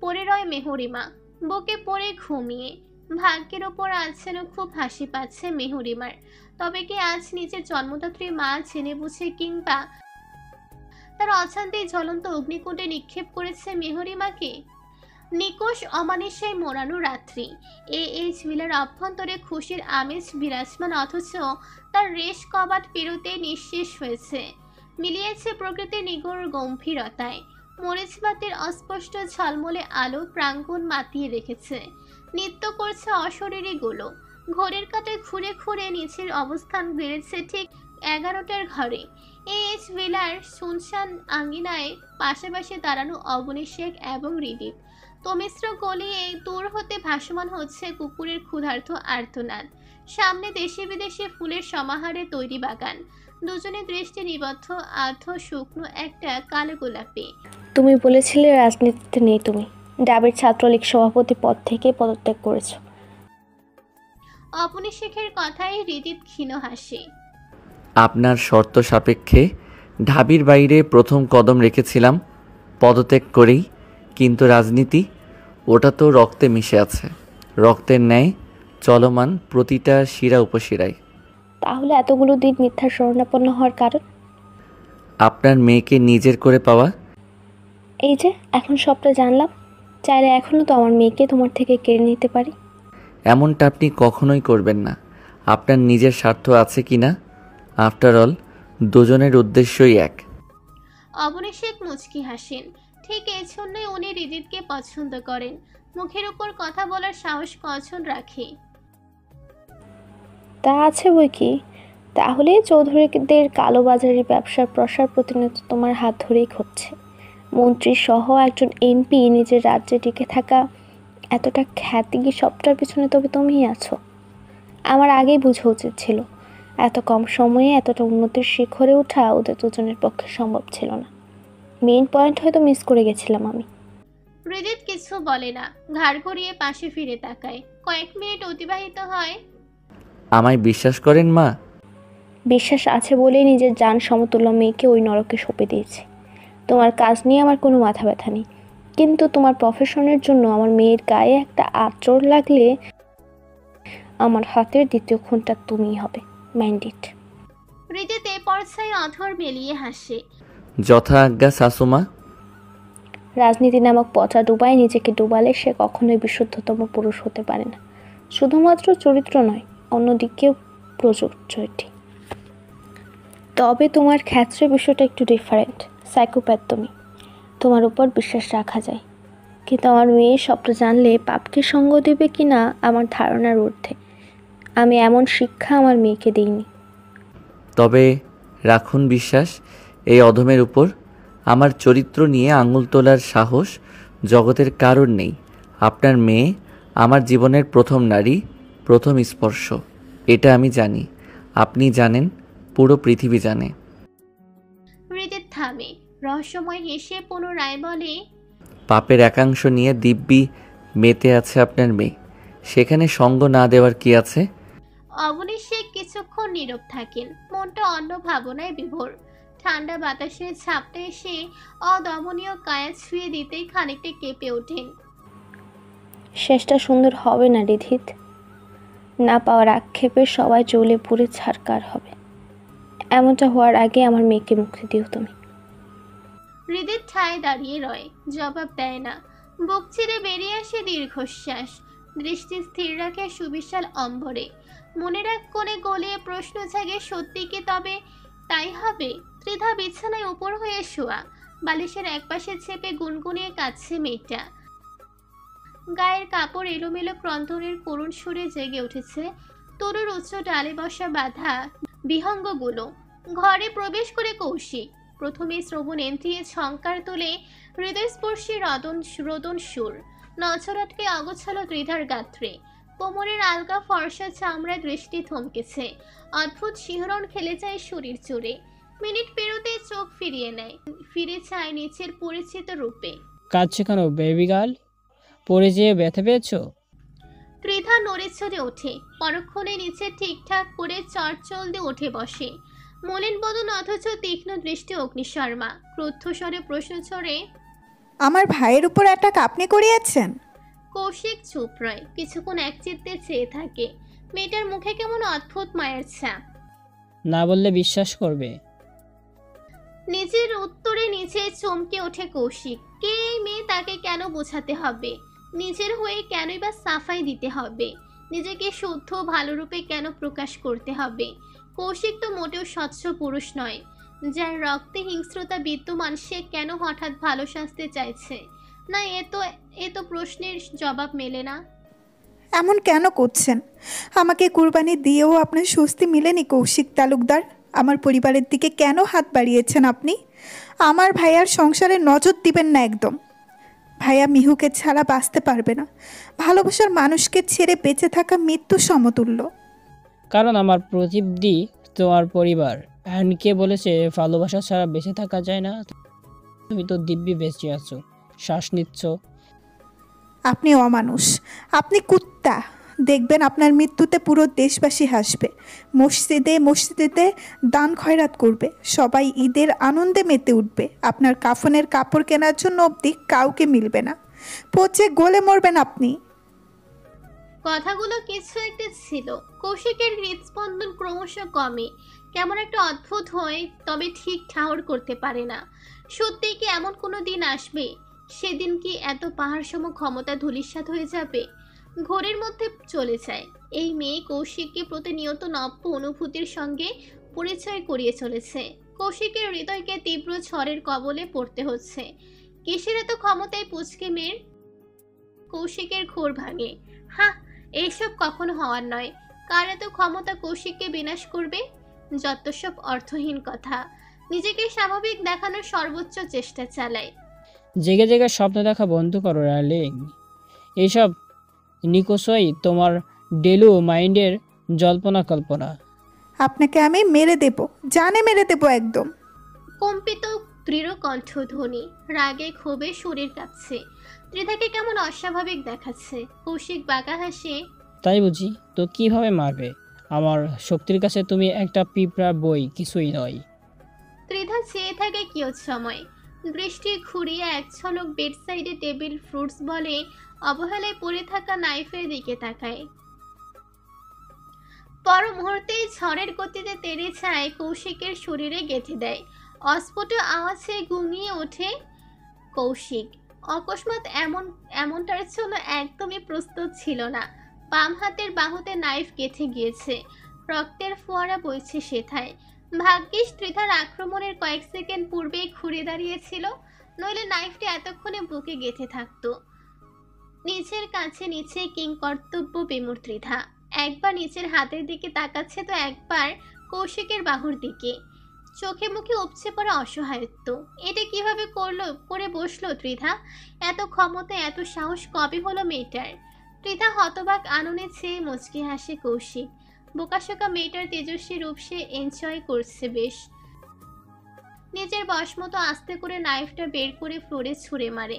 পড়ে রয় মেহরিমা, বুকে পড়ে ঘুমিয়ে। ভাগ্যের ওপর আজ যেন খুব হাসি পাচ্ছে মেহরিমার। তবে কি আজ নিজের জন্মদাত্রী মা জেনে বুঝে কিংবা তার অশান্তি জ্বলন্ত অগ্নিকুণ্ডে নিক্ষেপ করেছে মেহরিমাকে? নিকোষ অমানিসায় মোড়ানো রাত্রি। এইচ ভিলার অভ্যন্তরে খুশির আমেজ বিরাজমান, অথচ তার রেশ কবাট পেরোতে নিঃশেষ হয়েছে। মিলিয়েছে প্রকৃতির নিগড় গম্ভীরতায়। মরিচবাতির অস্পষ্ট ঝলমলে আলো প্রাঙ্গণ মাতিয়ে রেখেছে। নৃত্য করছে অশরীরী গুলো। ঘড়ির কাঁটায় ঘুরে ঘুরে নিচের অবস্থান বেড়েছে ঠিক 11টার ঘরে। এইচ ভিলার শুনশান আঙ্গিনায় পাশাপাশি দাঁড়ানো অবনী শেখ এবং রিদীপ। তমিশ্র গলিয়ে দূর হতে ভাসমান হচ্ছে কুকুরের ক্ষুধার্ত আর্তনাদ। সামনে দেশে বিদেশে ফুলের সমাহারে তৈরি বাগান। দুজনে দৃষ্টি নিবদ্ধ আর্ধ শুকনো একটা কালো গোলাপি। তুমি বলেছিলে রাজনীতিতে নেই, তুমি ডাবের ছাত্রলীগ সভাপতি পদ থেকে পদত্যাগ করেছো। অবনী শেখের কথায় হৃদিত ক্ষীণ হাসি। আপনার শর্ত সাপেক্ষে ঢাবির বাইরে প্রথম কদম রেখেছিলাম পদত্যাগ করেই, কিন্তু রাজনীতি ওটা তো রক্তে মিশে আছে, রক্তের ন্যায় চলমান প্রতিটা শিরা উপশিরায়। তাহলে এতগুলো দিন মিথ্যার শরণাপন্ন হওয়ার কারণ? আপনার মেয়েকে নিজের করে পাওয়া। এই যে এখন সবটা জানলাম, চাইলে এখনও তো আমার মেয়েকে তোমার থেকে কেড়ে নিতে পারি। এমনটা আপনি কখনোই করবেন না। আপনার নিজের স্বার্থ আছে কি না? আফটার অল দুজনের উদ্দেশ্যই এক। অবনী শেখ মুচকি হাসেন। ঠিক এই জন্যই উনি হৃদিতকে পছন্দ করেন। মুখের উপর কথা বলার সাহস কজন রাখে। তা আছে বই কি। তাহলে চৌধুরীদের কালোবাজারি ব্যবসার প্রসার প্রতিনিয়ত তোমার হাত ধরেই ঘটছে। মন্ত্রী সহ একজন এমপি নিজের রাজ্যে টিকে থাকা, এতটা খ্যাতি সবটার পিছনে তবে তুমিই আছো। আমার আগেই বোঝা উচিত ছিল, এত কম সময়ে এতটা উন্নতির শিখরে ওঠা ওদের দুজনের পক্ষে সম্ভব ছিল না। মেইন পয়েন্ট হয়তো মিস করে গেছিলাম আমি। হৃদিত কিছু বলে না, ঘাড় ঘুরিয়ে পাশে ফিরে তাকায়। কয়েক মিনিট অতিবাহিত হয়। আমায় বিশ্বাস করেন মা? বিশ্বাস আছে বলেই নিজের জান সমতুল্য মেয়েকে ওই নরকে সঁপে দিয়েছি। তোমার কাজ নিয়ে আমার কোনো মাথা ব্যথা নেই, কিন্তু তোমার প্রফেশনের জন্য আমার মেয়ের গায়ে একটা আঁচড় লাগলে আমার হাতের দ্বিতীয় খুনটা তুমিই হবে। Mind it. হৃদিতে পর্ছায় অধর মেলিয়ে হাসে। যথা আজ্ঞা শাশুমা। রাজনীতি নামক পচা ডুবায় নিজেকে ডুবালে সে কখনোই বিশুদ্ধতম পুরুষ হতে পারে না। শুধুমাত্র চরিত্র নয়, অন্যদিকেও প্রযোজ্য এটি। তবে তোমার ক্ষেত্রে বিষয়টা একটু ডিফারেন্ট। সাইকোপ্যাথ তুমি, তোমার উপর বিশ্বাস রাখা যায়। কিন্তু আমার মেয়ে সবটা জানলে পাপকে সঙ্গ দেবে কি না আমার ধারণার ঊর্ধ্বে। আমি এমন শিক্ষা আমার মেয়েকে দিইনি। তবে রাখুন বিশ্বাস এই অধমের উপর। আমার চরিত্র নিয়ে আঙুল তোলার সাহস জগতের কারোর নেই। আপনার মেয়ে আমার জীবনের প্রথম নারী, প্রথম স্পর্শ। এটা আমি জানি, আপনি জানেন, পুরো পৃথিবী জানে। হৃদিত থামে, রহস্যময় হেসে পুনরায় বলে, পাপের একাংশ নিয়ে দিব্যি মেতে আছে আপনার মেয়ে, সেখানে সঙ্গ না দেওয়ার কি আছে? অবনী শেখ কিছুক্ষণ নীরব থাকেন, মনটা অন্য ভাবনায় বিভোর। ঠান্ডা বাতাসের ঝাপটা এসে অদমনীয় কায়া ছুঁয়ে দিতেই খানিকটা কেঁপে ওঠেন। শেষটা সুন্দর হবে না রিধিত। না পাওয়ার আক্ষেপে সবাই জ্বলে পুড়ে ছারকার হবে। এমনটা হওয়ার আগে আমার মেয়েকে মুক্তি দিও তুমি। হৃদিত ঠায় দাঁড়িয়ে রয়, জবাব দেয় না। বুক চিরে বেরিয়ে আসে দীর্ঘশ্বাস। দৃষ্টি স্থির রাখে সুবিশাল অম্বরে। মনের এক কোণে গলিয়ে প্রশ্ন জাগে, সত্যি কি তবে তাই হবে? ত্রিধা বিছানায় উপর হয়ে শোয়া, বালিশের একপাশে চেপে গুনগুনিয়ে কাঁদছে মেয়েটা। গায়ের কাপড় এলোমেলো ক্রন্দনের করুণ সুরে জেগে উঠেছে তরুর উচ্চ ডালে বসা বাঁধা বিহঙ্গগুলো। ঘরে প্রবেশ করে কৌশিক প্রথমে শ্রবণেন্দ্রিয়ে ঝংকার তোলে হৃদয়স্পর্শী রোদন সুর। নজর আটকে অগোছালো ত্রিধার গাত্রে। কোমরের আলগা ফর্সা চামড়ায় দৃষ্টি থমকেছে। অদ্ভুত শিহরণ খেলে যায় শরীর জুড়ে। মিনিট পেরোতে চোখ ফিরিয়ে নেয়, ফিরে চায় নিচের পরিচিত রূপে। কাঁদছে কেন বেবি গার্ল? পড়ে যেয়ে ব্যথা পেয়েছো? ত্রিধা নড়ে চড়ে ওঠে, পরক্ষণে নিচে ঠিকঠাক করে চটচল দিয়ে উঠে বসে। মলিন বদন অথচ তীক্ষ্ণ দৃষ্টি অগ্নিশর্মা। ক্রুদ্ধ স্বরে প্রশ্ন ছড়ে, আমার ভাইয়ের উপর অ্যাটাক আপনি করিয়েছেন? কৌশিক চুপ রয়, কিছুক্ষণ একচিত্তে চেয়ে থাকে। মেয়েটার মুখে কেমন অদ্ভুত মায়ের ছাপ। না বললে বিশ্বাস করবে? নিজের উত্তরে নিচে চমকে ওঠে কৌশিক। কে এই মেয়ে, তাকে কেন বোঝাতে হবে? নিজের হয়ে কেনই বা সাফাই দিতে হবে? নিজেকে শুদ্ধ ভালো রূপে কেন প্রকাশ করতে হবে? কৌশিক তো মোটেও স্বচ্ছ পুরুষ নয়। যার রক্তে হিংস্রতা বিদ্যমান, সে কেন হঠাৎ ভালো সাজতে চাইছে? না, এ তো প্রশ্নের জবাব মেলে না। এমন কেন করছেন? আমাকে কুরবানি দিয়েও আপনার স্বস্তি মিলেনি কৌশিক তালুকদার। আমার পরিবারের দিকে কেন হাত বাড়িয়েছেন আপনি? আমার ভাইয়ার সংসারে নজর দিবেন না একদম। ভাইয়া মিহুকে ছাড়া বাঁচতে পারবে না। ভালোবাসার মানুষকে ছেড়ে বেঁচে থাকা মৃত্যু সমতুল্য। কারণ আমার প্রতিবদী তোমার পরিবার। অ্যান্ড কে বলেছে ভালোবাসা ছাড়া বেঁচে থাকা যায় না? তুমি তো দিব্যি বেঁচে আছো, শ্বাস নিচ্ছ। আপনি অমানুষ, আপনি কুত্তা। দেখবেন আপনার মৃত্যুতে পুরো দেশবাসী হাসবে। মসজিদে মসজিদেতে দান খয়রাত করবে। সবাই ঈদের আনন্দে মেতে উঠবে। আপনার কাফনের কাপড় কেনার জন্য অবধি কাউকে মিলবে না। পচে গলে মরবেন আপনি। কথাগুলো কিছু একটা ছিল। কৌশিকের হৃদস্পন্দন ক্রমশ কমে, কেমন একটা অদ্ভুত হয়, তবে ঠিক ঠাহর করতে পারে না। সত্যি কি এমন কোনো দিন আসবে? সেদিন কি এত পাহাড় সম ক্ষমতা ধূলিসাৎ হয়ে যাবে? ঘোরের মধ্যে চলে যায়। এই মেয়ে কৌশিককে প্রতিনিয়ত নব্য অনুভূতির সঙ্গে পরিচয় করিয়ে চলেছে। কৌশিকের হৃদয়কে তীব্র ঝড়ের কবলে পড়তে হচ্ছে। কিসের এত ক্ষমতায় পুচকে মেয়ের? কৌশিকের ঘোর ভাঙে। হ্যাঁ, এইসব কখনো হওয়ার নয়। কার এত ক্ষমতা কৌশিককে বিনাশ করবে? যত সব অর্থহীন কথা। নিজেকে স্বাভাবিক দেখানোর সর্বোচ্চ চেষ্টা চালায়। জেগে জেগে স্বপ্ন দেখা বন্ধ করো ডার্লিং। এইসব নিকোষই তোমার ডেলু মাইন্ডের জল্পনা কল্পনা। আপনাকে আমি মেরে দেব, জানে মেরে দেব একদম। কম্পিত দৃঢ় কণ্ঠধ্বনি, রাগে ক্ষোভে শরীর কাঁপছে। ত্রিধাকে কেমন অস্বাভাবিক দেখাচ্ছে। কৌশিক বাঁকা হাসে। তাই বুঝি? তো কিভাবে মারবে? আমার শক্তির কাছে তুমি একটা পিঁপড়া বই কিছুই নয়। ত্রিধা চেয়ে থাকে কিয়ৎ সময়, দৃষ্টি ঘুরিয়ে এক ঝলক বেড সাইডে টেবিল ফ্রুটস বলে অবহেলায় পড়ে থাকা নাইফের দিকে তাকায়। পর মুহূর্তেই ঝড়ের গতিতে তেড়ে যায় কৌশিকের শরীরে গেঁথে দেয়। অস্ফুট আওয়াজে গুঙিয়ে ওঠে কৌশিক। অকস্মাৎ এমনটার জন্য একদমই প্রস্তুত ছিল না। বাম হাতের বাহুতে নাইফ গেঁথে গিয়েছে, রক্তের ফোয়ারা বইছে সেথায়। ভাগ্যিস ত্রিধার আক্রমণের কয়েক সেকেন্ড পূর্বেই ঘুরে দাঁড়িয়েছিল, নইলে নাইফটি এতক্ষণে বুকে গেঁথে থাকতো। নিচের কাছে নিচে কিংকর্তব্য বিমূঢ় ত্রিধা। একবার নিচের হাতের দিকে তাকাচ্ছে, তো একবার কৌশিকের বাহুর দিকে। চোখে মুখে উপচে পড়া অসহায়ত্ব। এটা কিভাবে করে বসলো ত্রিধা? এত ক্ষমতা, এত সাহস কবে হলো মেয়েটার? ত্রিধা হতবাক আননে চেয়ে মুচকি হাসে কৌশিক। বোকাশোকা মেয়েটার তেজস্বী রূপ সে এনজয় করছে বেশ। নিজের বশমতো আস্তে করে নাইফটা বের করে ফ্লোরে ছুঁড়ে মারে।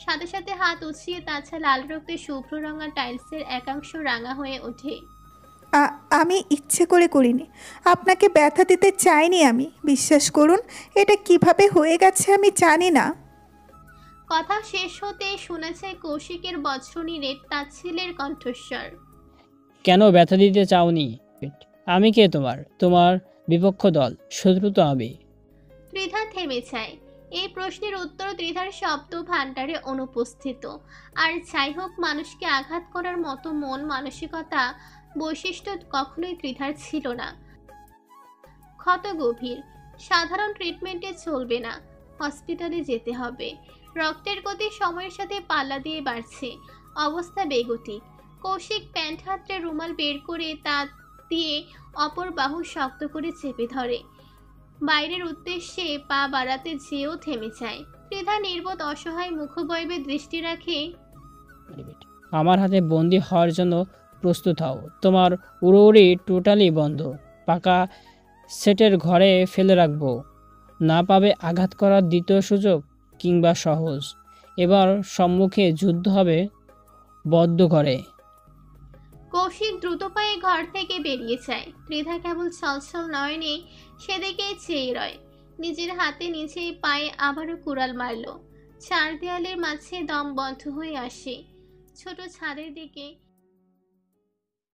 সাথে সাথে হাত উছিয়ে তাছা লাল রক্তে শুভ্র রঙা টাইলসের একাংশ রাঙা হয়ে ওঠে। আমি ইচ্ছে করে করিনি, আপনাকে ব্যথা দিতে চাইনি আমি। বিশ্বাস করুন, এটা কিভাবে হয়ে গেছে আমি জানি না। কথা শেষ হতেই শোনা যায় কৌশিকের বজ্রনীরের তাচ্ছিলের কণ্ঠস্বর। কেন ব্যথা দিতে চাওনি? আমি কে তোমার বিপক্ষ দল? শত্রু তো আমি। ত্রিধা থেমে যায়। এই প্রশ্নের উত্তর ত্রিধার শব্দ ভাণ্ডারে অনুপস্থিত। আর যাই হোক, মানুষকে আঘাত করার মতো মন মানসিকতা বৈশিষ্ট্য কখনোই ত্রিধার ছিল না। ক্ষত গভীর, সাধারণ ট্রিটমেন্টে চলবে না, হসপিটালে যেতে হবে। রক্তের গতি সময়ের সাথে পাল্লা দিয়ে বাড়ছে, অবস্থা বেগতিক। কৌশিক প্যান্ট হাতড়ে রুমাল বের করে তা দিয়ে অপর বাহু শক্ত করে চেপে ধরে। বাইরের উদ্দেশ্যে পা বাড়াতে যেও থেমে যায়। ত্রিধা নির্বোধ অসহায় মুখবয়বে দৃষ্টি রাখে। আমার হাতে বন্দি হওয়ার জন্য প্রস্তুত হও। তোমার উড়োউড়ি টোটালি বন্ধ। পাকা সেটের ঘরে ফেলে রাখবো। না পাবে আঘাত করার দ্বিতীয় সুযোগ কিংবা সহজ। এবার সম্মুখে যুদ্ধ হবে বদ্ধ ঘরে। কৌশিক দ্রুত পায়ে ঘর থেকে বেরিয়ে যায়। ত্রিধা কেবল ছলছল নয়নে সেদিকে চেয়ে রয়। নিজের হাতে নিজেই পায়ে আবারও কুড়াল মারল। চার দেয়ালের মাঝে দম বন্ধ হয়ে আসে। ছোট ছাদের দিকে